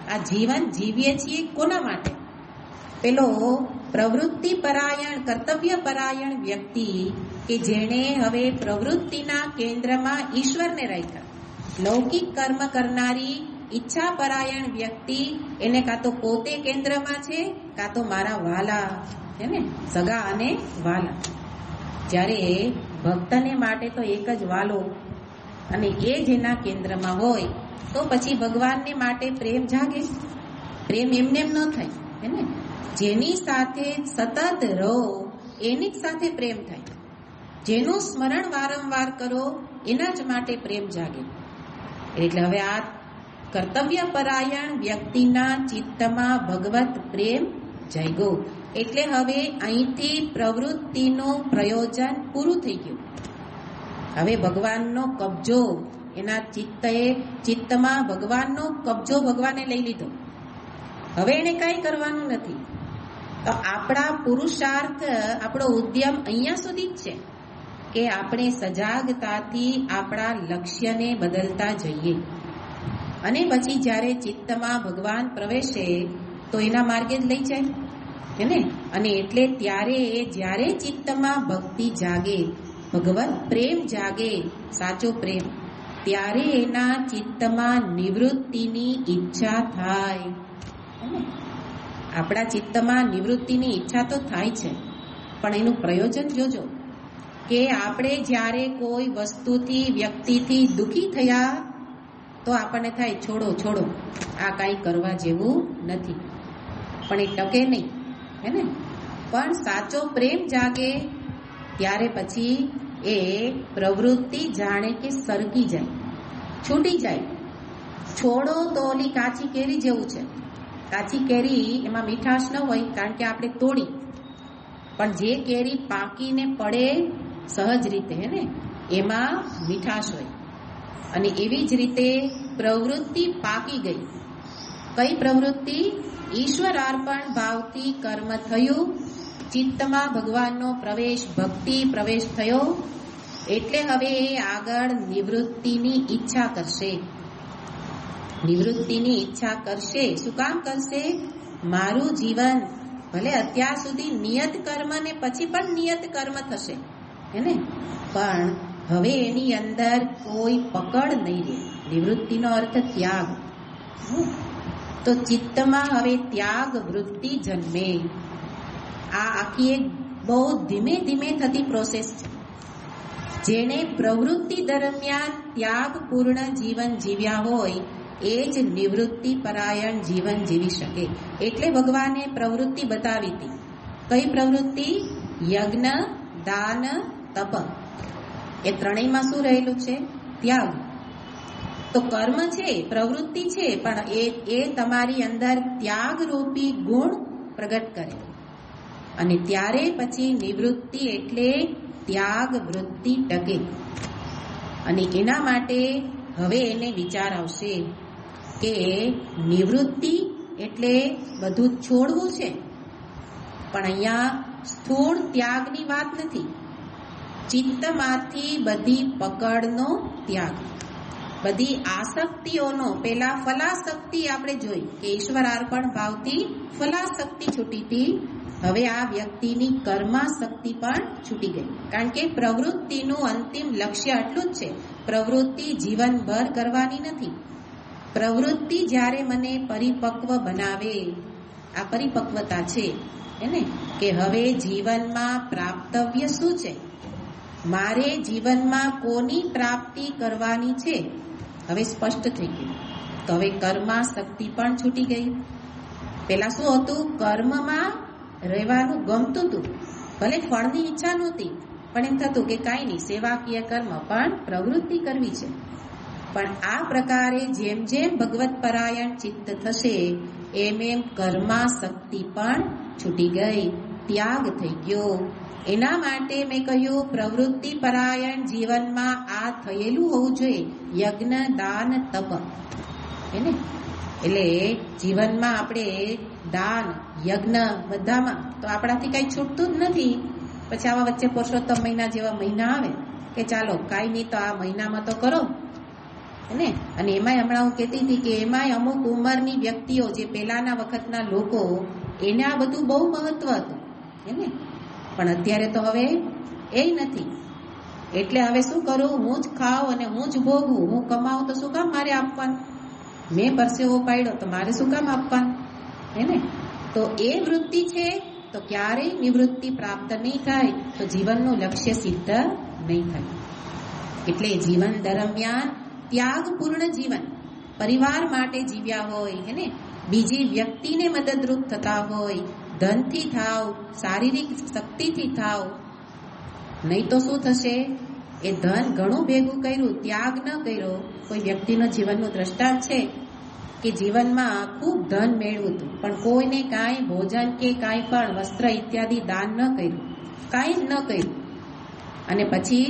આ જીવન જીવીએ છીએ કોના માટે. પેલો પ્રવૃત્તિ પરાયણ, કર્તવ્ય પરાયણ વ્યક્તિ કે જેણે હવે પ્રવૃત્તિના કેન્દ્રમાં ઈશ્વરને રાખ્યા, લૌકિક કર્મ કરનારી ઈચ્છા પરાયણ વ્યક્તિ એને કાં તો પોતે કેન્દ્રમાં છે, કાં તો મારા વાલા, હે ને, સગા અને વાલા. જ્યારે ભક્તને માટે તો એક જ વાલો અને એ જેના કેન્દ્રમાં હોય તો પછી ભગવાનને માટે પ્રેમ જાગે. પ્રેમ એમને એમ ન થાય, હે ને. જેની સાથે સતત રહો એની જ સાથે પ્રેમ થાય. જેનું સ્મરણ વારંવાર કરો એના જ માટે પ્રેમ જાગે. એટલે હવે આ કર્તવ્ય પરાયણ વ્યક્તિના ચિત્તમાં ભગવત પ્રેમ જાગ્યો. એટલે હવે અહીંથી પ્રવૃત્તિનું પ્રયોજન પૂરું થઈ ગયું. હવે ભગવાનનો કબજો, એના ચિત્તમાં ભગવાનનો કબજો ભગવાને લઈ લીધો. હવે એને કાંઈ કરવાનું નથી. તો આપણા પુરુષાર્થ, આપણો ઉદ્યમ અહીંયા સુધી જ છે કે આપણે સજાગતાથી આપણા લક્ષ્યને બદલતા જઈએ અને પછી જ્યારે ચિત્તમાં ભગવાન પ્રવેશે તો એના માર્ગે જ લઈ જાય, હે ને. અને એટલે જ્યારે ચિત્તમાં ભક્તિ જાગે, ભગવત પ્રેમ જાગે, સાચો પ્રેમ, ત્યારે એના ચિત્તમાં નિવૃત્તિની ઈચ્છા થાય. આપણા ચિત્તમાં નિવૃત્તિની ઈચ્છા તો થાય છે, પણ એનું પ્રયોજન જોજો કે આપણે જ્યારે કોઈ વસ્તુથી, વ્યક્તિથી દુઃખી થયા તો આપણને થાય છોડો, આ કાંઈ કરવા જેવું નથી, પણ એ ટકે નહીં, હે ને. પણ સાચો પ્રેમ જાગે ત્યારે પછી એ પ્રવૃત્તિ જાણે કે સરકી જાય, છૂટી જાય. છોડો તો ઓલી કાચી કેરી જેવું છે. કાચી કેરી એમાં મીઠાશ ન હોય કારણ કે આપણે તોડી, પણ જે કેરી પાકીને પડે સહજ રીતે, હે ને, એમાં મીઠાશ હોય. અને એવી જ રીતે પ્રવૃત્તિ પાકી ગઈ. કઈ પ્રવૃત્તિ? ઈશ્વર અર્પણ ભાવથી કર્મ થયું, ચિત્તમાં ભગવાનનો પ્રવેશ, ભક્તિ પ્રવેશ થયો. એટલે હવે એ આગળ નિવૃત્તિની ઈચ્છા કરશે. નિવૃત્તિની ઈચ્છા કરશે. શું કામ કરશે? મારું જીવન ભલે અત્યાર સુધી નિયત કર્મ ને પછી પણ નિયત કર્મ થશે, હે ને, પણ હવે એની અંદર કોઈ પકડ નહીં રહે. નિવૃત્તિનો અર્થ ત્યાગ. તો ચિત્તમાં હવે ત્યાગ વૃત્તિ જન્મે. આ આખી એક બહુ ધીમે ધીમે થતી પ્રોસેસ છે. જેણે પ્રવૃત્તિ દરમિયાન ત્યાગપૂર્ણ જીવન જીવ્યા હોય એ જ નિવૃત્તિ પરાયણ જીવન જીવી શકે. એટલે ભગવાને પ્રવૃત્તિ બતાવી હતી. કઈ પ્રવૃત્તિ? યજ્ઞ, દાન, તપ. એ ત્રણેયમાં શું રહેલું છે? ત્યાગ. તો કર્મ છે, પ્રવૃત્તિ છે, પણ એ તમારી અંદર ત્યાગરૂપી ગુણ પ્રગટ કરે. અને ત્યારે પછી નિવૃત્તિ એટલે ત્યાગ વૃત્તિ ટકે. અને એના માટે હવે એને વિચાર આવશે કે નિવૃત્તિ એટલે બધું છોડવું છે, પણ અહીંયા સ્થૂળ ત્યાગની વાત નથી. ચિત્તમાંથી બધી પકડનો ત્યાગ, બધી આસક્તિઓનો. પેલા ફલાશક્તિ આપણે જોઈ કે ઈશ્વર અર્પણ ભાવથી ફલાશક્તિ છૂટી હતી, હવે આ વ્યક્તિની કર્માશક્તિ પણ છૂટી ગઈ, કારણ કે પ્રવૃત્તિનું અંતિમ લક્ષ્ય આટલું જ છે. પ્રવૃત્તિ જીવનભર કરવાની નથી. પ્રવૃત્તિ જ્યારે મને પરિપક્વ બનાવે, આ પરિપક્વતા છે એને, કે હવે જીવનમાં પ્રાપ્તવ્ય શું છે, મારે જીવનમાં કોની પ્રાપ્તિ કરવાની છે, હવે સ્પષ્ટ થઈ ગયું. તો હવે કર્માશક્તિ પણ છૂટી ગઈ. પેલા શું હતું, કર્મમાં રહેવાનું ગમતું હતું, ભલે ફળની ઈચ્છા નહોતી, પણ એમ થતું કે કાંઈ નહીં, સેવાકીય કર્મ પણ પ્રવૃત્તિ કરવી છે. પણ આ પ્રકારે જેમ જેમ ભગવત પરાયણ ચિત્ત થશે એમ એમ કર્માશક્તિ પણ છૂટી ગઈ, ત્યાગ થઈ ગયો. એના માટે મેં કહ્યું પ્રવૃત્તિ પરાયણ જીવનમાં આ થયેલું હોવું જોઈએ, યજ્ઞ દાન તપ એને. એટલે જીવનમાં આપણે દાન યજ્ઞ બધામાં તો આપણાથી કઈ છૂટતું જ નથી. પછી આવા વચ્ચે પુરુષોત્તમ મહિના જેવા મહિના આવે કે ચાલો કાંઈ નહીં તો આ મહિનામાં તો કરો ને. અને એમાંય હમણાં હું કહેતી હતી કે એમાંય અમુક ઉંમરની વ્યક્તિઓ જે પહેલાના વખતના લોકો, એને આ બધું બહુ મહત્વ હતું એને. પણ અત્યારે તો હવે એ નથી. એટલે હવે શું કરું, હું જ ખાઉં અને હું જ ભોગવું, હું કમાઉં તો શું કામ મારે આપવાનું, મેં પરસેવો પાડ્યો તો મારે શું કામ આપવાનું એને. તો એ વૃત્તિ છે તો ક્યારેય નિવૃત્તિ પ્રાપ્ત નહીં થાય, તો જીવનનું લક્ષ્ય સિદ્ધ નહીં થાય. એટલે જીવન દરમિયાન ત્યાગપૂર્ણ જીવન, પરિવાર માટે જીવ્યા હોય એને, બીજી વ્યક્તિને મદદરૂપ થતા હોય, ધનથી થાવ, શારીરિક શક્તિથી થાવ. નહીં તો શું થશે, એ ધન ઘણું ભેગું કર્યું, ત્યાગ ન કર્યો. કોઈ વ્યક્તિનો જીવનનું દ્રષ્ટાંત છે કે જીવનમાં ખૂબ ધન મેળવ્યું હતું, પણ કોઈને કાંઈ ભોજન કે કાંઈ પણ વસ્ત્ર ઇત્યાદિ દાન ન કર્યું, કાંઈ જ ન કર્યું. અને પછી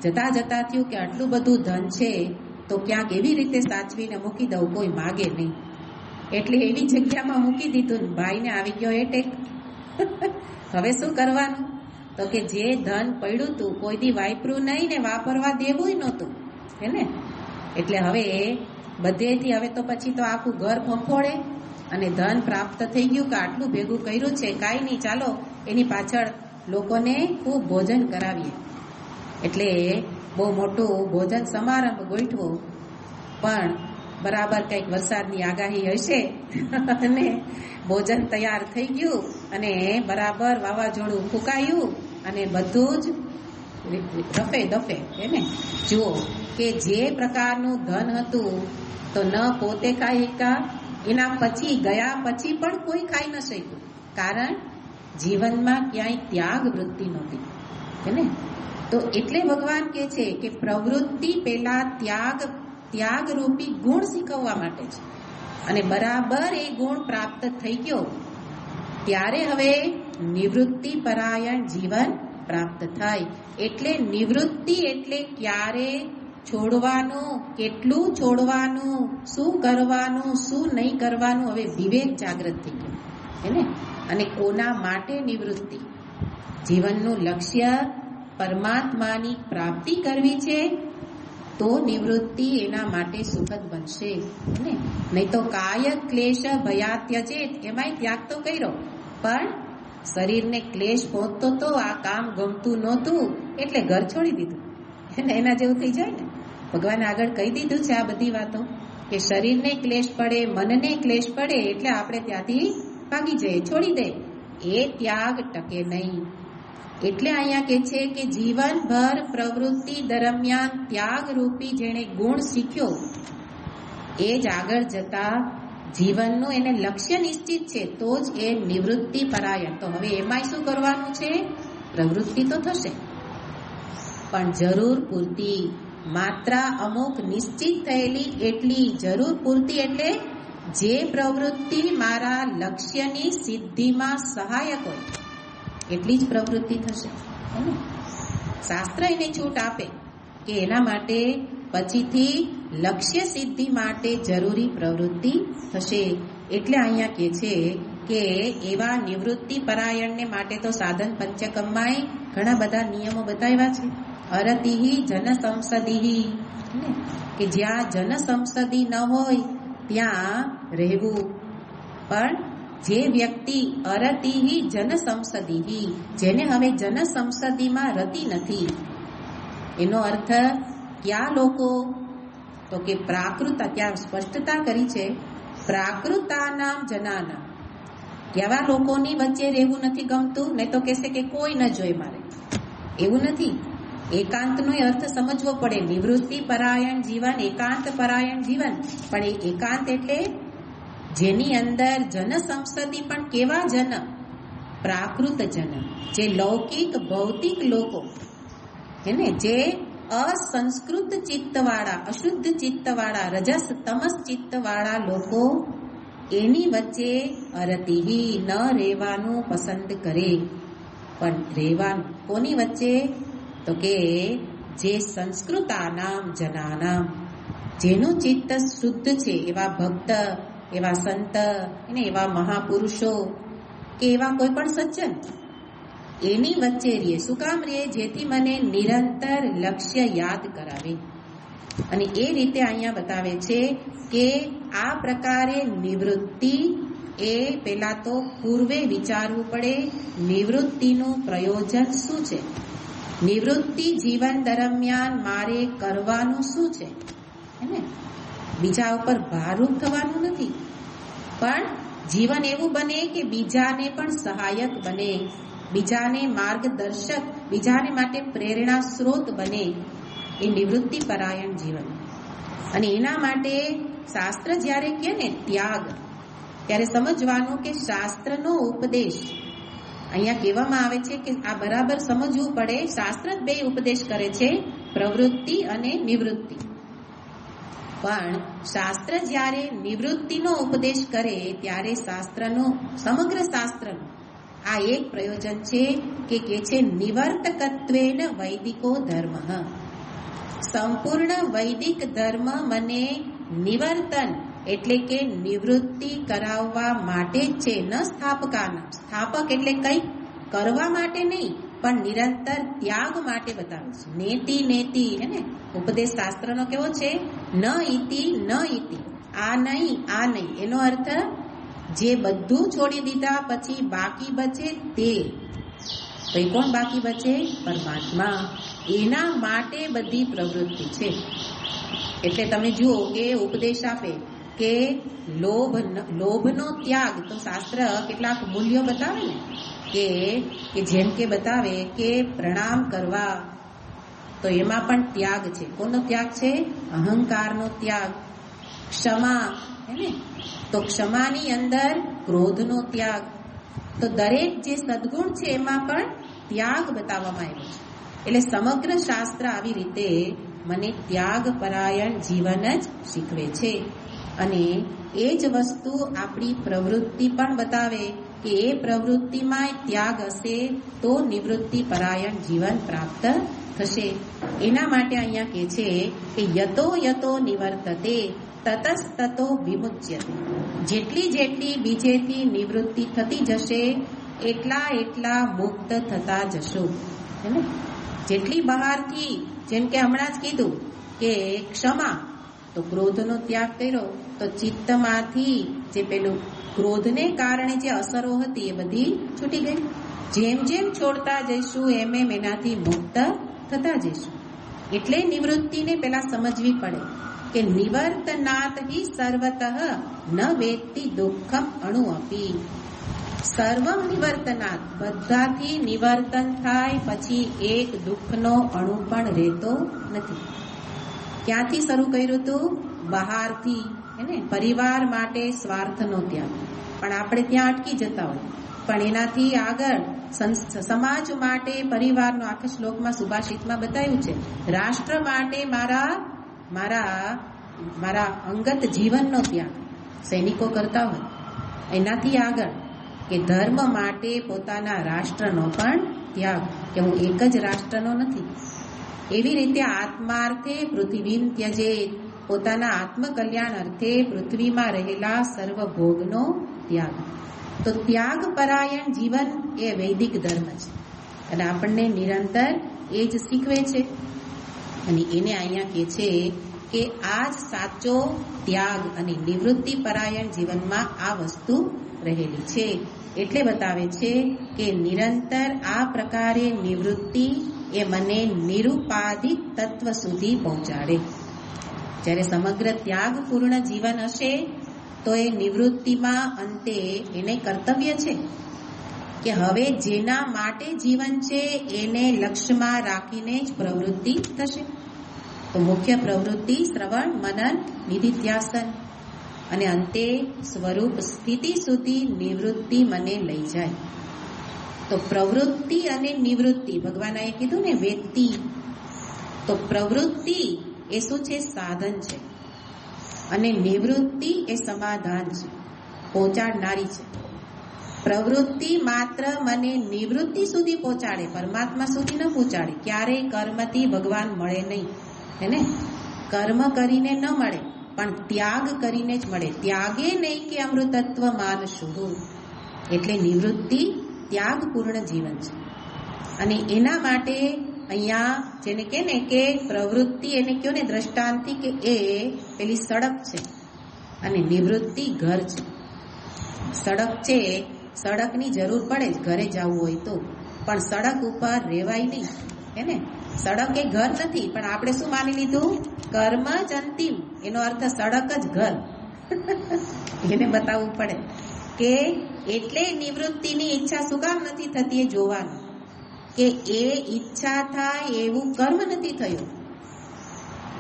જતા જતા થયું કે આટલું બધું ધન છે તો ક્યાંક એવી રીતે સાચવીને મૂકી દઉં, કોઈ માગે નહીં. એટલે એવી જગ્યામાં મૂકી દીધું. ભાઈને આવી ગયો એટેક. હવે શું કરવાનું, તો કે જે ધન પડ્યું હતું કોઈ દી વાપર્યું નહીં ને વાપરવા દેવું નહોતું હે. એટલે હવે બધેથી હવે તો પછી તો આખું ઘર ફંફોળે અને ધન પ્રાપ્ત થઈ ગયું કે આટલું ભેગું કર્યું છે, કાંઈ નહીં ચાલો એની પાછળ લોકોને ખૂબ ભોજન કરાવીએ. એટલે બહુ મોટું ભોજન સમારંભ ગોઠવો. પણ બરાબર કંઈક વરસાદની આગાહી હશે અને ભોજન તૈયાર થઈ ગયું અને બરાબર વાવાઝોડું ફૂંકાયું અને બધું જ રફે દફે એને. જુઓ કે જે પ્રકારનું ધન હતું તો ન પોતે ખાઈ શક્યા, એના પછી ગયા પછી પણ કોઈ ખાઈ ન શક્યું, કારણ જીવનમાં ક્યાંય ત્યાગ વૃત્તિ નહોતી એને. તો એટલે ભગવાન કહે છે કે પ્રવૃત્તિ પેલા ત્યાગરૂપી ગુણ શીખવવા માટે છે, અને બરાબર એ ગુણ પ્રાપ્ત થઈ ગયો ત્યારે હવે નિવૃત્તિ પરાયણ જીવન પ્રાપ્ત થાય. એટલે નિવૃત્તિ એટલે ક્યારે છોડવાનું, કેટલું છોડવાનું, શું કરવાનું, શું નહીં કરવાનું, હવે વિવેક જાગૃત થઈ ગયો એને. અને કોના માટે નિવૃત્તિ, જીવનનું લક્ષ્ય પરમાત્માની પ્રાપ્તિ કરવી છે તો નિવૃત્તિ એના માટે સુખદ બનશે ને. નહીં તો કાય ક્લેશ ભયા ત્યજેત, એમાંય ત્યાગ તો કર્યો પણ શરીરને ક્લેશ પહોંચતો તો, આ કામ ગમતું નહોતું એટલે ઘર છોડી દીધું એને. એના જેવું થઈ જાય ને. ભગવાને આગળ કહી દીધું છે આ બધી વાતો કે શરીરને ક્લેશ પડે, મનને ક્લેશ પડે એટલે આપણે ત્યાંથી ભાગી જઈએ, છોડી દે. એ ત્યાગ ટકે નહીં. એટલે અહીંયા કહે છે કે જીવનભર પ્રવૃત્તિ દરમિયાન ત્યાગરૂપી જેણે ગુણ શીખ્યો એ જ આગળ જતા જીવનનું એને લક્ષ્ય નિશ્ચિત છે તો જ એ નિવૃત્તિ પરાયણ. તો હવે એમાંય શું કરવાનું છે, પ્રવૃત્તિ તો થશે પણ જરૂર પૂરતી, માત્ર અમુક નિશ્ચિત થયેલી એટલી જરૂર પૂરતી. એટલે જે પ્રવૃત્તિ મારા લક્ષ્યની સિદ્ધિમાં સહાયક હોય એટલી જ પ્રવૃત્તિ થશે. શાસ્ત્ર એને છૂટ આપે કે એના માટે પછીથી લક્ષ્ય સિદ્ધિ માટે જરૂરી પ્રવૃત્તિ થશે. એટલે અહીંયા કહે છે કે એવા નિવૃત્તિ પરાયણને માટે તો સાધન પંચકમમાં ઘણા બધા નિયમો બતાવ્યા છે. અરતિહી જન સંસદિહી, કે જ્યાં જન સંસદી ન હોય ત્યાં રહેવું, પણ જે વ્યક્તિ અરતિહિ જન સંસદિહિ, જેને હવે જન સંસદીમાં રતિ નથી. એનો અર્થ કયા લોકો? તો કે પ્રાકૃત, ત્યાં સ્પષ્ટતા કરી છે, પ્રાકૃતાનામ જનાનામ. કેવા લોકોની વચ્ચે રહેવું નથી ગમતું? નહીં તો કહેશે કે કોઈ ન જોઈ મારે. એવું નથી. એકાંતનો અર્થ સમજવો પડે. નિવૃત્તિ પરાયણ જીવન, એકાંત પરાયણ જીવન. પણ એ એકાંત એટલે જેની અંદર જન સંસદી, પણ કેવા જન? પ્રાકૃત જન, જે લૌકિક ભૌતિક લોકો હે ને, જે અસંસ્કૃત ચિત્તવાળા, અશુદ્ધ ચિત્તવાળા, રજસ તમસ ચિત્તવાળા લોકો, એની વચ્ચે અરતિહિ, ન રહેવાનું પસંદ કરે. પણ રહેવાનું કોની વચ્ચે? તો કે જે સંસ્કૃતાનામ જનાનામ, જેનું ચિત્ત શુદ્ધ છે, એવા ભક્ત, એવા સંત, એવા મહાપુરુષો કે એવા કોઈ પણ સજ્જન, એની વચ્ચે રહીએ. શું કામ રહીએ? જેથી મને નિરંતર લક્ષ્ય યાદ કરાવે. અને એ રીતે અહીંયા બતાવે છે કે આ પ્રકારે નિવૃત્તિ, એ પેલા તો પૂર્વે વિચારવું પડે, નિવૃત્તિનું પ્રયોજન શું છે, નિવૃત્તિ જીવન દરમિયાન મારે કરવાનું શું છે, હે ને? બીજા ઉપર ભારરૂપ થવાનું નથી, પણ જીવન એવું બને કે બીજાને પણ સહાયક બને, બીજાને માર્ગદર્શક, બીજાને માટે પ્રેરણા સ્ત્રોત બને. એ નિવૃત્તિ પરાયણ જીવન. અને એના માટે શાસ્ત્ર જ્યારે કહે ને ત્યાગ, ત્યારે સમજવાનું કે શાસ્ત્રનો ઉપદેશ અહીંયા કહેવામાં આવે છે કે આ બરાબર સમજવું પડે. શાસ્ત્ર જ બે ઉપદેશ કરે છે, પ્રવૃત્તિ અને નિવૃત્તિ. પણ શાસ્ત્ર જ્યારે નિવૃત્તિનો ઉપદેશ કરે ત્યારે શાસ્ત્રનું, સમગ્ર શાસ્ત્રનું આ એક પ્રયોજન છે કે છે નિવર્તકત્વેન વૈદિકો ધર્મ. સંપૂર્ણ વૈદિક ધર્મ મને નિવર્તન એટલે કે નિવૃત્તિ કરાવવા માટે જ છે, ન સ્થાપકાના. સ્થાપક એટલે કંઈક કરવા માટે નહીં, પણ નિરંતર ત્યાગ માટે બતાવે છે. નેતિ નેતિ, હે ને? ઉપદેશ શાસ્ત્રનો કેવો છે? ન ઇતિ ન ઇતિ, આ નહીં આ નહીં. એનો અર્થ જે બધું છોડી દીધા પછી બાકી બચે તે. તો કોણ બાકી બચે? પરમાત્મા. એના માટે બધી પ્રવૃત્તિ છે. એટલે તમે જુઓ કે ઉપદેશ આપે કે લોભનો ત્યાગ, તો શાસ્ત્ર કેટલાક મૂલ્યો બતાવે ને, કે જેમ કે બતાવે કે પ્રણામ કરવા, તો એમાં પણ ત્યાગ છે. કોનો ત્યાગ છે? અહંકારનો ત્યાગ. ક્ષમા, હે ને? તો ક્ષમાની અંદર ક્રોધનો ત્યાગ. તો દરેક જે સદગુણ છે એમાં પણ ત્યાગ બતાવવામાં આવ્યો છે. એટલે સમગ્ર શાસ્ત્ર આવી રીતે મને ત્યાગ પરાયણ જીવન જ શીખવે છે. અને એ જ વસ્તુ આપણી પ્રવૃત્તિ પણ બતાવે કે એ પ્રવૃત્તિમાં ત્યાગ હશે તો નિવૃત્તિ પરાયણ જીવન પ્રાપ્ત થશે. એના માટે અહીંયા કહે છે કે યતો યતો નિવર્તતે તતસ્તતો વિમુચ્યતે. જેટલી જેટલી બીજેથી નિવૃત્તિ થતી જશે એટલા એટલા મુક્ત થતા જશો, હે ને? જેટલી બહારથી, જેમ કે હમણાં જ કીધું કે ક્ષમા, તો ક્રોધનો ત્યાગ કર્યો તો ચિત્તમાંથી જે પેલું ક્રોધને કારણે જે અસરો હતી એ બધી છૂટી ગઈ. જેમ જેમ છોડતા જઈશું એમ એમ એનાથી મુક્ત થતા જઈશું. એટલે નિવૃત્તિને પેલા સમજવી પડે કે નિવર્તનાત હિ સર્વતઃ ન વેત્તિ દુઃખમ અણુ અપી. સર્વમ નિવર્તનાત, બધાથી નિવર્તન થાય પછી એક દુઃખનો અણુ પણ રહેતો નથી. ક્યાંથી શરૂ કર્યું હતું? બહારથી, હે ને? પરિવાર માટે સ્વાર્થનો ત્યાગ. પણ આપણે ત્યાં અટકી જતા હોય. પણ એનાથી આગળ સમાજ માટે, પરિવારનો, આખા શ્લોકમાં સુભાષિતમાં બતાવ્યું છે, રાષ્ટ્ર માટે મારા અંગત જીવનનો ત્યાગ સૈનિકો કરતા હોય. એનાથી આગળ કે ધર્મ માટે પોતાના રાષ્ટ્રનો પણ ત્યાગ, કે હું એક જ રાષ્ટ્રનો નથી. એવી રીતે આત્માર્થે પૃથ્વીમ ત્યજેત, પોતાના આત્મકલ્યાણ અર્થે પૃથ્વીમાં રહેલા સર્વ ભોગનો ત્યાગ. તો ત્યાગ પરાયણ જીવન એ વૈદિક ધર્મ છે અને આપણને નિરંતર એ જ શીખવે છે. અને એને અહીંયા કહે છે કે આ જ સાચો ત્યાગ અને નિવૃત્તિ પરાયણ જીવનમાં આ વસ્તુ રહેલી છે. એટલે બતાવે છે કે નિરંતર આ પ્રકારે નિવૃત્તિ એ મને નિરુપાધિક તત્વ સુધી પહોંચાડે. જ્યારે સમગ્ર ત્યાગપૂર્ણ જીવન હશે તો એ નિવૃત્તિમાં અંતે એને કર્તવ્ય છે કે હવે જેના માટે જીવન છે એને લક્ષ્યમાં રાખીને જ પ્રવૃત્તિ થશે. તો મુખ્ય પ્રવૃત્તિ શ્રવણ, મનન, નિધિધ્યાસન અને અંતે સ્વરૂપ સ્થિતિ સુધી નિવૃત્તિ મને લઈ જાય. તો પ્રવૃત્તિ અને નિવૃત્તિ ભગવાને કીધું ને વેત્તિ, તો પ્રવૃત્તિ એ શું છે? સાધન છે. અને નિવૃત્તિ એ સમાધાન છે, પહોંચાડનારી છે. પ્રવૃત્તિ માત્ર મને નિવૃત્તિ સુધી પહોંચાડે, પરમાત્મા સુધી ન પહોંચાડે. ક્યારેય કર્મથી ભગવાન મળે નહીં, હે ને? કર્મ કરીને ન મળે, પણ ત્યાગ કરીને જ મળે. ત્યાગે નહીં કે અમૃતત્વ માનશું. એટલે નિવૃત્તિ ત્યાગપૂર્ણ જીવન છે. અને એના માટે અહીંયા જેને કહે ને કે પ્રવૃત્તિ, એને કહો ને દ્રષ્ટાંતથી કે એ પેલી સડક છે અને નિવૃત્તિ ઘર છે. સડક છે, સડકની જરૂર પડે જ ઘરે જવું હોય તો, પણ સડક ઉપર રહેવાય નહીં, હે ને? સડક એ ઘર નથી, પણ આપણે શું માની લીધું? કર્મ જ અંતિમ, એનો અર્થ સડક જ ઘર. એને બતાવવું પડે કે એટલે નિવૃત્તિની ઈચ્છા શું કામ નથી થતી એ જોવાનું, કે એ ઈચ્છા થાય એવું કર્મ નથી થયું.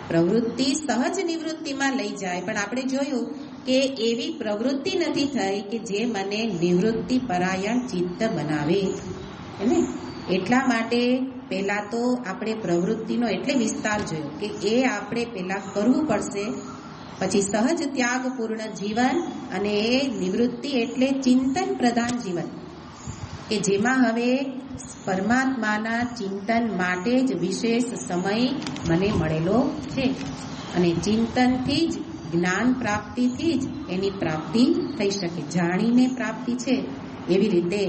પ્રવૃત્તિ સહજ નિવૃત્તિમાં લઈ જાય, પણ આપણે જોયું કે એવી પ્રવૃત્તિ નથી થઈ કે જે મને નિવૃત્તિ પરાયણ ચિત્ત બનાવે, હે ને? એટલા માટે પહેલા તો આપણે પ્રવૃત્તિનો એટલે વિસ્તાર જોયો કે એ આપણે પહેલા કરવું પડશે, પછી સહજ ત્યાગપૂર્ણ જીવન, અને એ નિવૃત્તિ એટલે ચિંતન પ્રધાન જીવન કે જેમાં હવે પરમાત્માના ચિંતન માટે જ વિશેષ સમય મને મળેલો છે. અને ચિંતનથી જ, જ્ઞાન પ્રાપ્તિથી જ એની પ્રાપ્તિ થઈ શકે, જાણીને પ્રાપ્તિ છે. એવી રીતે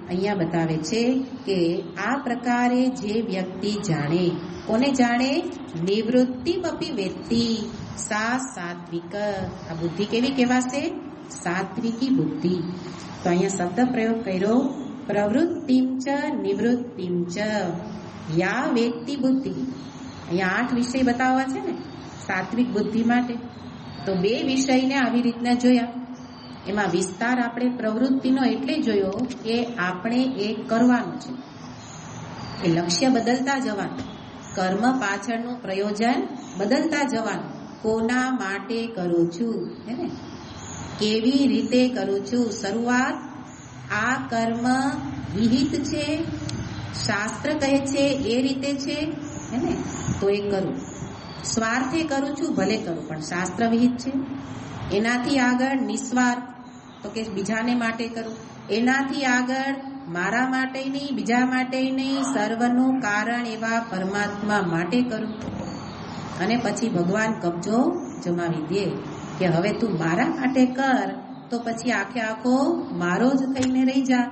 અહીંયા બતાવે છે કે આ પ્રકારે જે વ્યક્તિ જાણે, કોને જાણે? નિવૃત્તિમપી વેત્તિ સા સાત્વિક. આ બુદ્ધિ કેવી કહેવાશે? સાત્વિકી બુદ્ધિ. તો અહીંયા શબ્દ પ્રયોગ કર્યો, પ્રવૃત્તિમ ચ નિવૃત્તિમ ચ યા વેત્તિ બુદ્ધિ. અહીંયા 8 વિષય બતાવવા છે ને સાત્વિક બુદ્ધિ માટે. તો 2 વિષયને આવી રીતના જોયા. એમાં વિસ્તાર આપણે પ્રવૃત્તિનો એટલે જોયો કે આપણે એ કરવાનું છે, એ લક્ષ્ય બદલતા જવાનું, કર્મ પાછળનું પ્રયોજન બદલતા જવાનું. કોના માટે કરું છું, હે ને? કેવી રીતે કરું છું? શરૂઆત આ કર્મ વિહિત છે, શાસ્ત્ર કહે છે એ રીતે છે, હે ને? તો એ કરું. સ્વાર્થે કરું છું, ભલે કરું, પણ શાસ્ત્ર વિહિત છે. એનાથી આગળ નિસ્વાર્થ, તો કે બીજાને માટે કરું. એનાથી આગળ મારા માટે નહીં, બીજા માટે નહીં, સર્વનું કારણ એવા પરમાત્મા માટે કરું. અને પછી ભગવાન કબજો જમાવી દે કે હવે તું મારા માટે કર, તો પછી આખે આખો મારો જ થઈને રહી જા.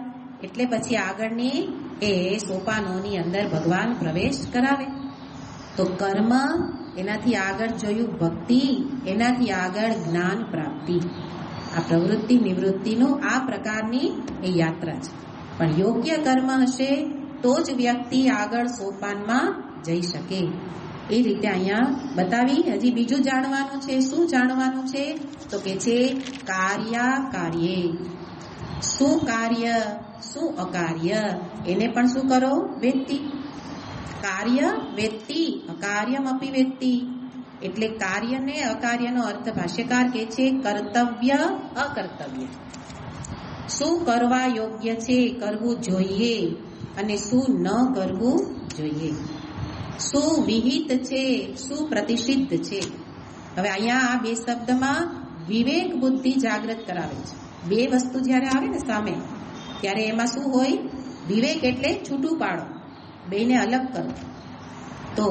એટલે પછી આગળની એ સોપાનોની અંદર ભગવાન પ્રવેશ કરાવે. તો કર્મ, એનાથી આગળ જોયું ભક્તિ, એનાથી આગળ જ્ઞાન પ્રાપ્તિ. આ પ્રવૃત્તિ નિવૃત્તિનું આ પ્રકારની એ યાત્રા છે. પણ યોગ્ય કર્મ હશે તો જ વ્યક્તિ આગળ સોપાનમાં જઈ શકે. એ રીતે અહીંયા બતાવી. હજી બીજું જાણવાનું છે. શું જાણવાનું છે? તો કે છે કાર્યાકાર્યે. શું કાર્ય, શું અકાર્ય, એને પણ શું કરો? વેત્તિ. કાર્ય વેત્તિ, અકાર્યમપી વેત્તિ. એટલે કાર્ય ને અકાર્યનો અર્થ ભાષ્યકાર કહે છે કર્તવ્ય, અકર્તવ્ય. શું કરવા યોગ્ય છે, કરવું જોઈએ, અને શું ન કરવું જોઈએ. શું વિહિત છે, શું પ્રતિષિદ્ધ છે. હવે અહીંયા આ 2 શબ્દમાં વિવેક બુદ્ધિ જાગૃત કરાવે છે. 2 વસ્તુ જ્યારે આવે ને સામે, ત્યારે એમાં શું હોય? વિવેક એટલે છૂટું પાડો, બેને અલગ કરો. તો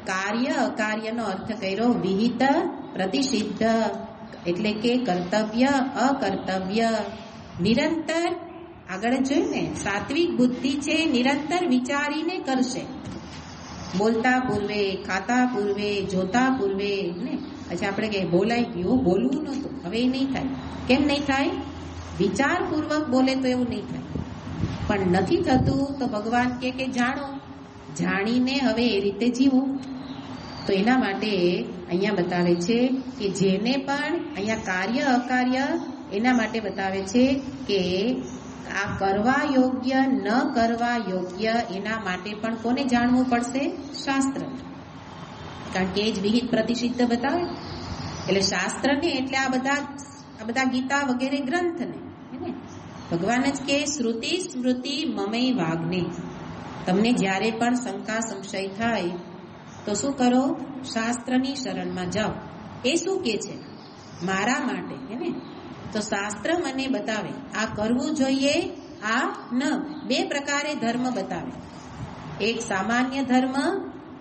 કાર્ય અકાર્યનો અર્થ કર્યો વિહિત પ્રતિષિદ્ધ, એટલે કે કર્તવ્ય અકર્તવ્ય. નિરંતર આગળ જોયું ને, સાત્વિક બુદ્ધિ છે નિરંતર વિચારીને કરશે. બોલતા પૂર્વે, ખાતા પૂર્વે, જોતા પૂર્વે ને પછી આપણે કહીએ બોલાઈ ગયું, બોલવું નહોતું, હવે એ નહીં થાય. કેમ નહીં થાય? વિચારપૂર્વક બોલે તો એવું નહીં થાય. પણ નથી થતું તો ભગવાન કે જાણો, જાણીને હવે એ રીતે જીવો. તો એના માટે અહીંયા બતાવે છે કે જેને પણ અહીંયા કાર્ય અકાર્ય એના માટે બતાવે છે કે આ કરવા યોગ્ય ન કરવા યોગ્ય એના માટે પણ કોને જાણવું પડશે? શાસ્ત્ર. કારણ કે એ જ વિહિત પ્રતિષિદ્ધ બતાવે. એટલે શાસ્ત્રને એટલે આ બધા ગીતા વગેરે ગ્રંથને ભગવાન જ કે શ્રુતિ સ્મૃતિ મમય વાગ્ને. તમને જ્યારે પણ શંકા સંશય થાય તો શું કરો? શાસ્ત્રની શરણમાં જાઓ. એ શું કે છે? મારા માટે હે. તો શાસ્ત્ર મને બતાવે આ કરવું જોઈએ, આ ન. બે પ્રકારે ધર્મ બતાવે. એક સામાન્ય ધર્મ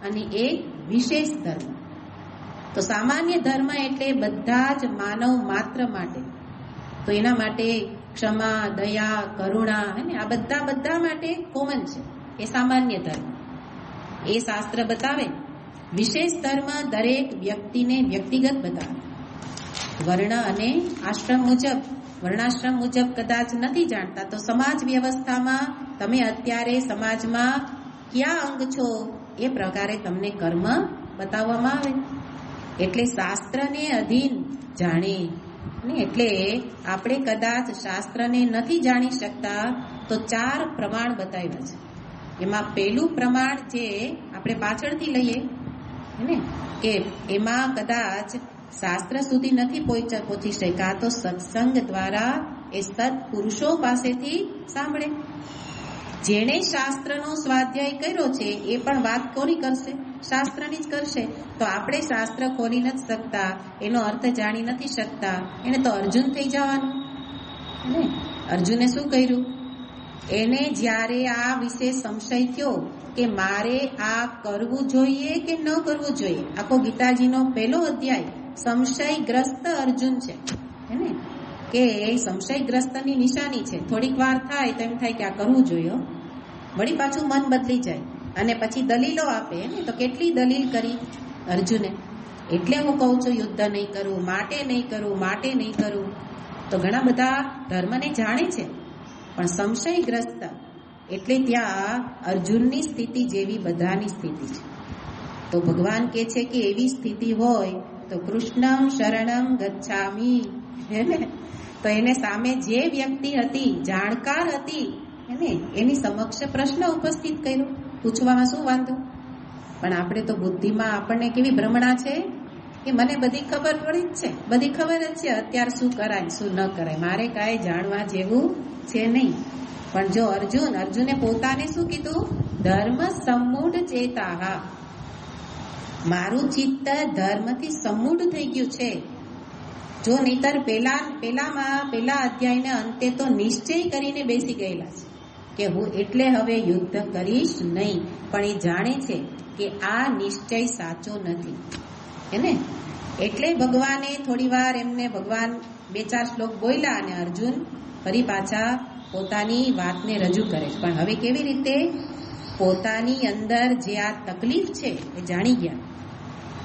અને એક વિશેષ ધર્મ. તો સામાન્ય ધર્મ એટલે બધા જ માનવ માત્ર માટે. તો એના માટે ક્ષમા, દયા, કરુણા હે આ બધા માટે કોમન છે. એ સામાન્ય ધર્મ, એ શાસ્ત્ર બતાવે. વિશેષ ધર્મ દરેક વ્યક્તિને વ્યક્તિગત બતાવે. વર્ણ અને આશ્રમ મુજબ, વર્ણાશ્રમ મુજબ કદાચ નથી જાણતા તો સમાજ વ્યવસ્થામાં તમે અત્યારે સમાજમાં ક્યાં અંગ છો એ પ્રકારે તમને કર્મ બતાવવામાં આવે. એટલે શાસ્ત્રને અધીન જાણે ને. એટલે આપણે કદાચ શાસ્ત્રને નથી જાણી શકતા તો 4 પ્રમાણ બતાવ્યા છે. એમાં પહેલું પ્રમાણ જે આપણે પાછળથી લઈએ ને કે એમાં કદાચ શાસ્ત્ર સુધી નથી પહોંચી શક્યા તો સત્સંગ દ્વારા એ સત્પુરુષો પાસેથી સાંભળે. જેણે શાસ્ત્રનો સ્વાધ્યાય કર્યો છે એ પણ વાત કોની કરશે? શાસ્ત્રની જ કરશે. તો આપણે શાસ્ત્ર ખોલી નથી શકતા, એનો અર્થ જાણી નથી શકતા. એને તો અર્જુન થઈ જવાનું ને. અર્જુને શું કર્યું? એને જ્યારે આ વિશે સંશય થયો કે મારે આ કરવું જોઈએ કે ન કરવું જોઈએ, આખો ગીતાજીનો પહેલો અધ્યાય સંશયગ્રસ્ત અર્જુન છે હે કે સંશયગ્રસ્તની નિશાની છે. થોડીક વાર થાય તો એમ થાય કે આ કરવું જોઈએ, વળી પાછું મન બદલી જાય અને પછી દલીલો આપે ને. તો કેટલી દલીલ કરી અર્જુને. એટલે હું કહું છું યુદ્ધ નહીં કરવું, માટે નહીં કરવું, માટે નહીં કરવું. તો ઘણા બધા ધર્મને જાણે છે પણ સંશયગ્રસ્ત. એટલે ત્યાં અર્જુનની સ્થિતિ જેવી બધાની સ્થિતિ છે. તો ભગવાન કહે છે કે એવી સ્થિતિ હોય તો કૃષ્ણમ શરણમ ગચ્છામિ હે ને. તો એને સામે જે વ્યક્તિ હતી, જાણકાર હતી હે એની સમક્ષ પ્રશ્ન ઉપસ્થિત કર્યો. પૂછવામાં શું વાંધો? પણ આપણે તો બુદ્ધિમાં આપણને કેવી ભ્રમણા છે કે મને બધી ખબર પડી જ છે, બધી ખબર જ છે અત્યારે શું કરાય શું ન કરાય, મારે કાંઈ જાણવા જેવું છે નહીં. પણ જો અર્જુને પોતાને શું કીધું? ધર્મ સમૂઢ ચેતાહા. મારું ચિત્ત ધર્મથી સમૂઢ થઈ ગયું છે. જો નહીતર પેલા અધ્યાયના અંતે તો નિશ્ચય કરીને બેસી ગયેલા છે કે હું એટલે હવે યુદ્ધ કરીશ નહીં. પણ એ જાણે છે કે આ નિશ્ચય સાચો નથી હે. એટલે ભગવાને થોડી વાર એમને ભગવાન 2-4 શ્લોક બોલ્યા અને અર્જુન ફરી પાછા પોતાની વાતને રજૂ કરે. પણ હવે કેવી રીતે? પોતાની અંદર જે આ તકલીફ છે એ જાણી ગયા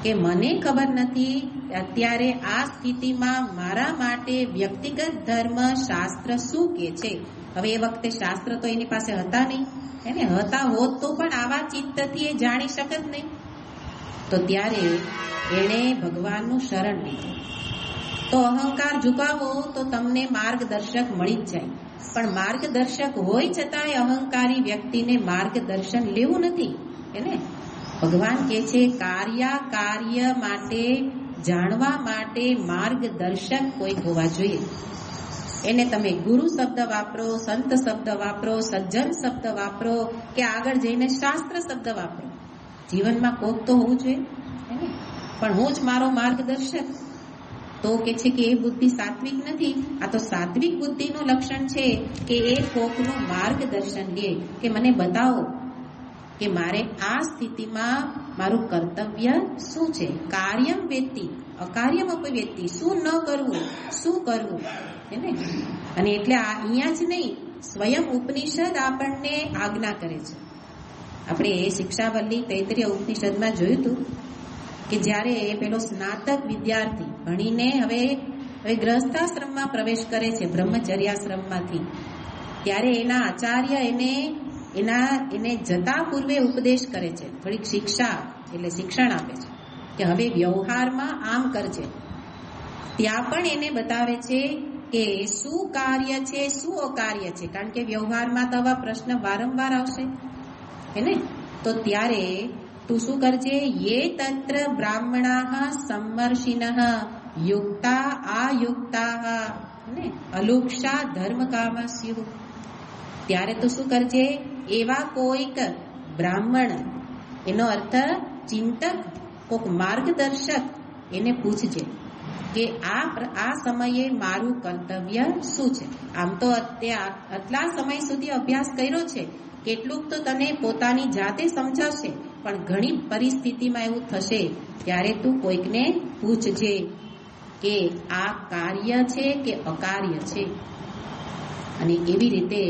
કે મને ખબર નથી અત્યારે આ સ્થિતિમાં મારા માટે વ્યક્તિગત ધર્મ શાસ્ત્ર શું કે છે. હવે એ વખતે શાસ્ત્ર તો એની પાસે હતા નહીં એને. હતા હોત તો પણ આવા ચિત્તથી એ જાણી શકત નહીં. તો ત્યારે એણે ભગવાનનું શરણ લીધું. તો અહંકાર ઝુકાવો તો તમને માર્ગદર્શક મળી જ જાય. પણ માર્ગદર્શક હોય છતાંય અહંકારી વ્યક્તિને માર્ગદર્શન લેવું નથી એને. ભગવાન કહે છે કાર્ય માટે જાણવા માટે માર્ગદર્શક કોઈ હોવા જોઈએ. એને તમે ગુરુ શબ્દ વાપરો, સંત શબ્દ વાપરો, સજ્જન શબ્દ વાપરો કે આગળ જઈને શાસ્ત્ર શબ્દ વાપરો, જીવનમાં કોક તો હોવું જોઈએ પણ હું જ મારો માર્ગદર્શક. તો કે છે કે એ બુદ્ધિ સાત્વિક નથી. આ તો સાત્વિક બુદ્ધિનું લક્ષણ છે કે એ કોકનું માર્ગદર્શન લે કે મને બતાવો કે મારે આ સ્થિતિમાં મારું કર્તવ્ય શું છે. કાર્યમ વેત્તિ અકાર્યમ અપવેત્તિ. શું ન કરવું, શું કરવું એને. અને એટલે અહીંયા જ નહીં, સ્વયં ઉપનિષદ આપણને આજ્ઞા કરે છે આપણે શિક્ષાવલ્લી તૈત્રીય ઉપનિષદમાં જોયું હતું કે જ્યારે પેલો સ્નાતક વિદ્યાર્થી ભણીને હવે ગૃહસ્થાશ્રમમાં પ્રવેશ કરે છે બ્રહ્મચર્યાશ્રમમાંથી, ત્યારે એના આચાર્ય એને જતા પૂર્વે ઉપદેશ કરે છે, થોડીક શિક્ષા એટલે શિક્ષણ આપે છે કે હવે વ્યવહારમાં આમ કરજે. ત્યાં પણ એને બતાવે છે કે શું કાર્ય છે શું અકાર્ય છે, કારણ કે વ્યવહારમાં તો આવા પ્રશ્ન વારંવાર આવશે હે. તો ત્યારે તું શું કરજે, યે તત્ર બ્રાહ્મણાઃ સંમર્ષિનઃ યુક્તા આયુક્તાઃ અલુક્ષા ધર્મ કામસ્યુ. ત્યારે તું શું કરજે, એવા કોઈક બ્રાહ્મણ, એનો અર્થ ચિંતક, કોઈક માર્ગદર્શક, એને પૂછજે કે આ સમયે મારું કર્તવ્ય શું છે. આમ તો આટલા સમય સુધી અભ્યાસ કર્યો છે, કેટલુંક તો તને પોતાની જાતે સમજાવશે, પણ ઘણી પરિસ્થિતિમાં એવું થશે ત્યારે તું કોઈકને પૂછજે કે આ કાર્ય છે કે અકાર્ય છે. અને એવી રીતે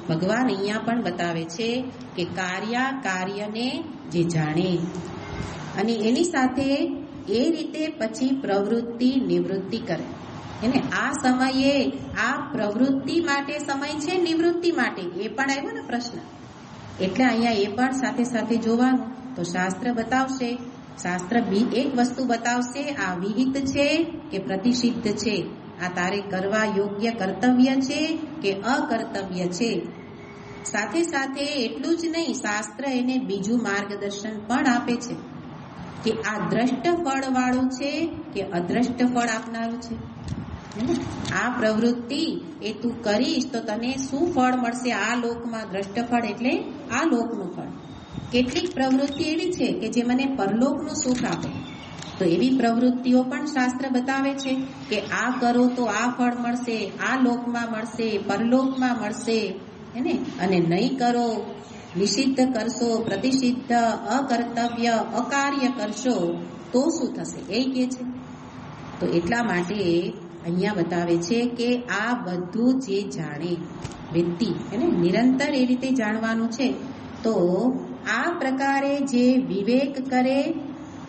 ભગવાન અહીંયા પણ બતાવે છે કે કાર્યને જે જાણે અને એની સાથે એ રીતે પછી પ્રવૃત્તિ નિવૃત્તિ કરે. એને આ સમયે આ પ્રવૃત્તિ માટે સમય છે, નિવૃત્તિ માટે એ પણ આવ્યો ને પ્રશ્ન, એટલે અહીંયા એ પણ સાથે સાથે જોવાનું. તો શાસ્ત્ર બતાવશે, શાસ્ત્ર એક વસ્તુ બતાવશે, આ વિહિત છે કે પ્રતિષિદ્ધ છે, આ તારે કરવા યોગ્ય કર્તવ્ય છે કે અકર્તવ્ય છે. સાથે સાથે એટલું જ નહીં, શાસ્ત્ર એને બીજું માર્ગદર્શન પણ આપે છે કે આ દ્રષ્ટ ફળ વાળું છે કે અદ્રષ્ટ ફળ આપનારું છે. આ પ્રવૃત્તિ એ તું કરીશ તો તને શું ફળ મળશે આ લોકમાં. દ્રષ્ટ ફળ એટલે આ લોકનું ફળ. કેટલીક પ્રવૃત્તિ એવી છે કે જે મને પરલોકનું સુખ આપે, તો એવી પ્રવૃત્તિઓ પણ શાસ્ત્ર બતાવે છે કે આ કરો તો આ ફળ મળશે, આ લોકમાં મળશે, પરલોકમાં મળશે એને, અને નહીં કરો, નિષિદ્ધ કરશો, પ્રતિષિદ્ધ, અકર્તવ્ય, અકાર્ય કરશો તો શું થશે એ કહે છે. તો એટલા માટે અહીંયા બતાવે છે કે આ બધું જે જાણે વ્યક્તિ એને નિરંતર એ રીતે જાણવાનું છે. તો આ પ્રકારે જે વિવેક કરે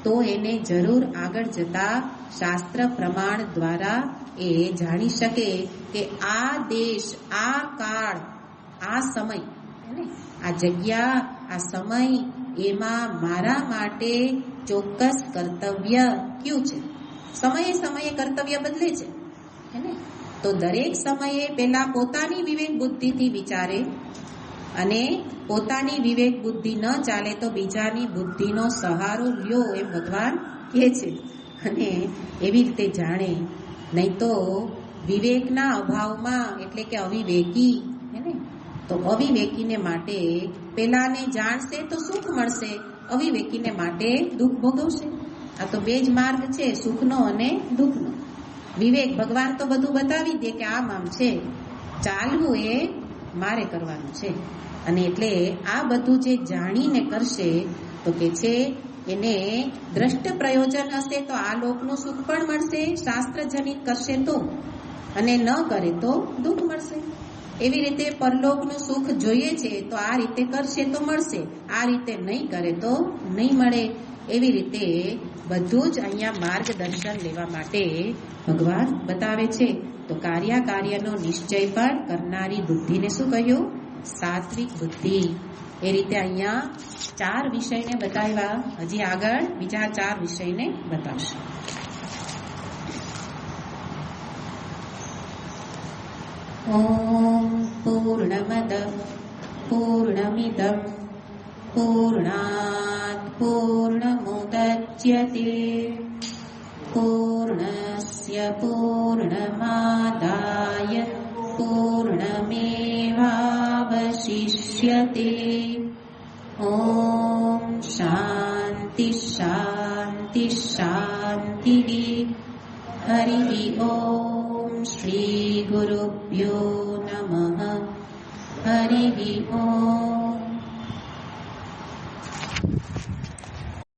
તો એને જરૂર આગળ જતા શાસ્ત્ર પ્રમાણ દ્વારા એ જાણી શકે કે આ દેશ, આ કાળ, આ સમય, આ જગ્યા, આ સમય, એમાં મારા માટે ચોક્કસ કર્તવ્ય કયું છે. સમયે સમયે કર્તવ્ય બદલે છે તો દરેક સમયે પેલા પોતાની વિવેક બુદ્ધિથી વિચારે, અને પોતાની વિવેક બુદ્ધિ ન ચાલે તો બીજાની બુદ્ધિનો સહારો લ્યો એમ ભગવાન કહે છે. અને એવી રીતે જાણે, નહીં તો વિવેકના અભાવમાં એટલે કે અવિવેકી તો અવિવેકીને માટે પેલાને જાણશે તો સુખ મળશે, અવિવેકીને માટે દુઃખ ભોગવશે. આ તો બે જ માર્ગ છે, સુખનો અને દુઃખનો. વિવેક ભગવાન તો બધું બતાવી દે કે આમ છે, ચાલવું એ મારે કરવાનું છે. અને એટલે આ બધું જે જાણીને કરશે તો કે છે એને દ્રષ્ટ પ્રયોજન હશે તો આ લોકનું સુખ પણ મળશે, શાસ્ત્રજનિત કરશે તો, અને ન કરે તો દુઃખ મળશે. એવી રીતે પરલોકનું સુખ જોઈએ છે તો આ રીતે કરશે તો મળશે, આ રીતે નહીં કરે તો નહીં મળે. એવી રીતે બધું જ અહીંયા માર્ગદર્શન લેવા માટે ભગવાન બતાવે છે. તો કાર્યનો નિશ્ચય પણ કરનારી બુદ્ધિને શું કહ્યું? સાત્વિક બુદ્ધિ. એ રીતે અહીંયા 4 વિષયને બતાવ્યા. હજી આગળ બીજા 4 વિષયને બતાવશે. ઓમ પૂર્ણમદ પૂર્ણમિદં પૂર્ણાત પૂર્ણમુદચ્યતે પૂર્ણસ્ય પૂર્ણમાદાય પૂર્ણમેવાવશિષ્યતે. ઓમ શાંતિ શાંતિ શાંતિ. હરિ ઓમ શ્રી ગુરુભ્યો નમઃ. હરિ ઓમ.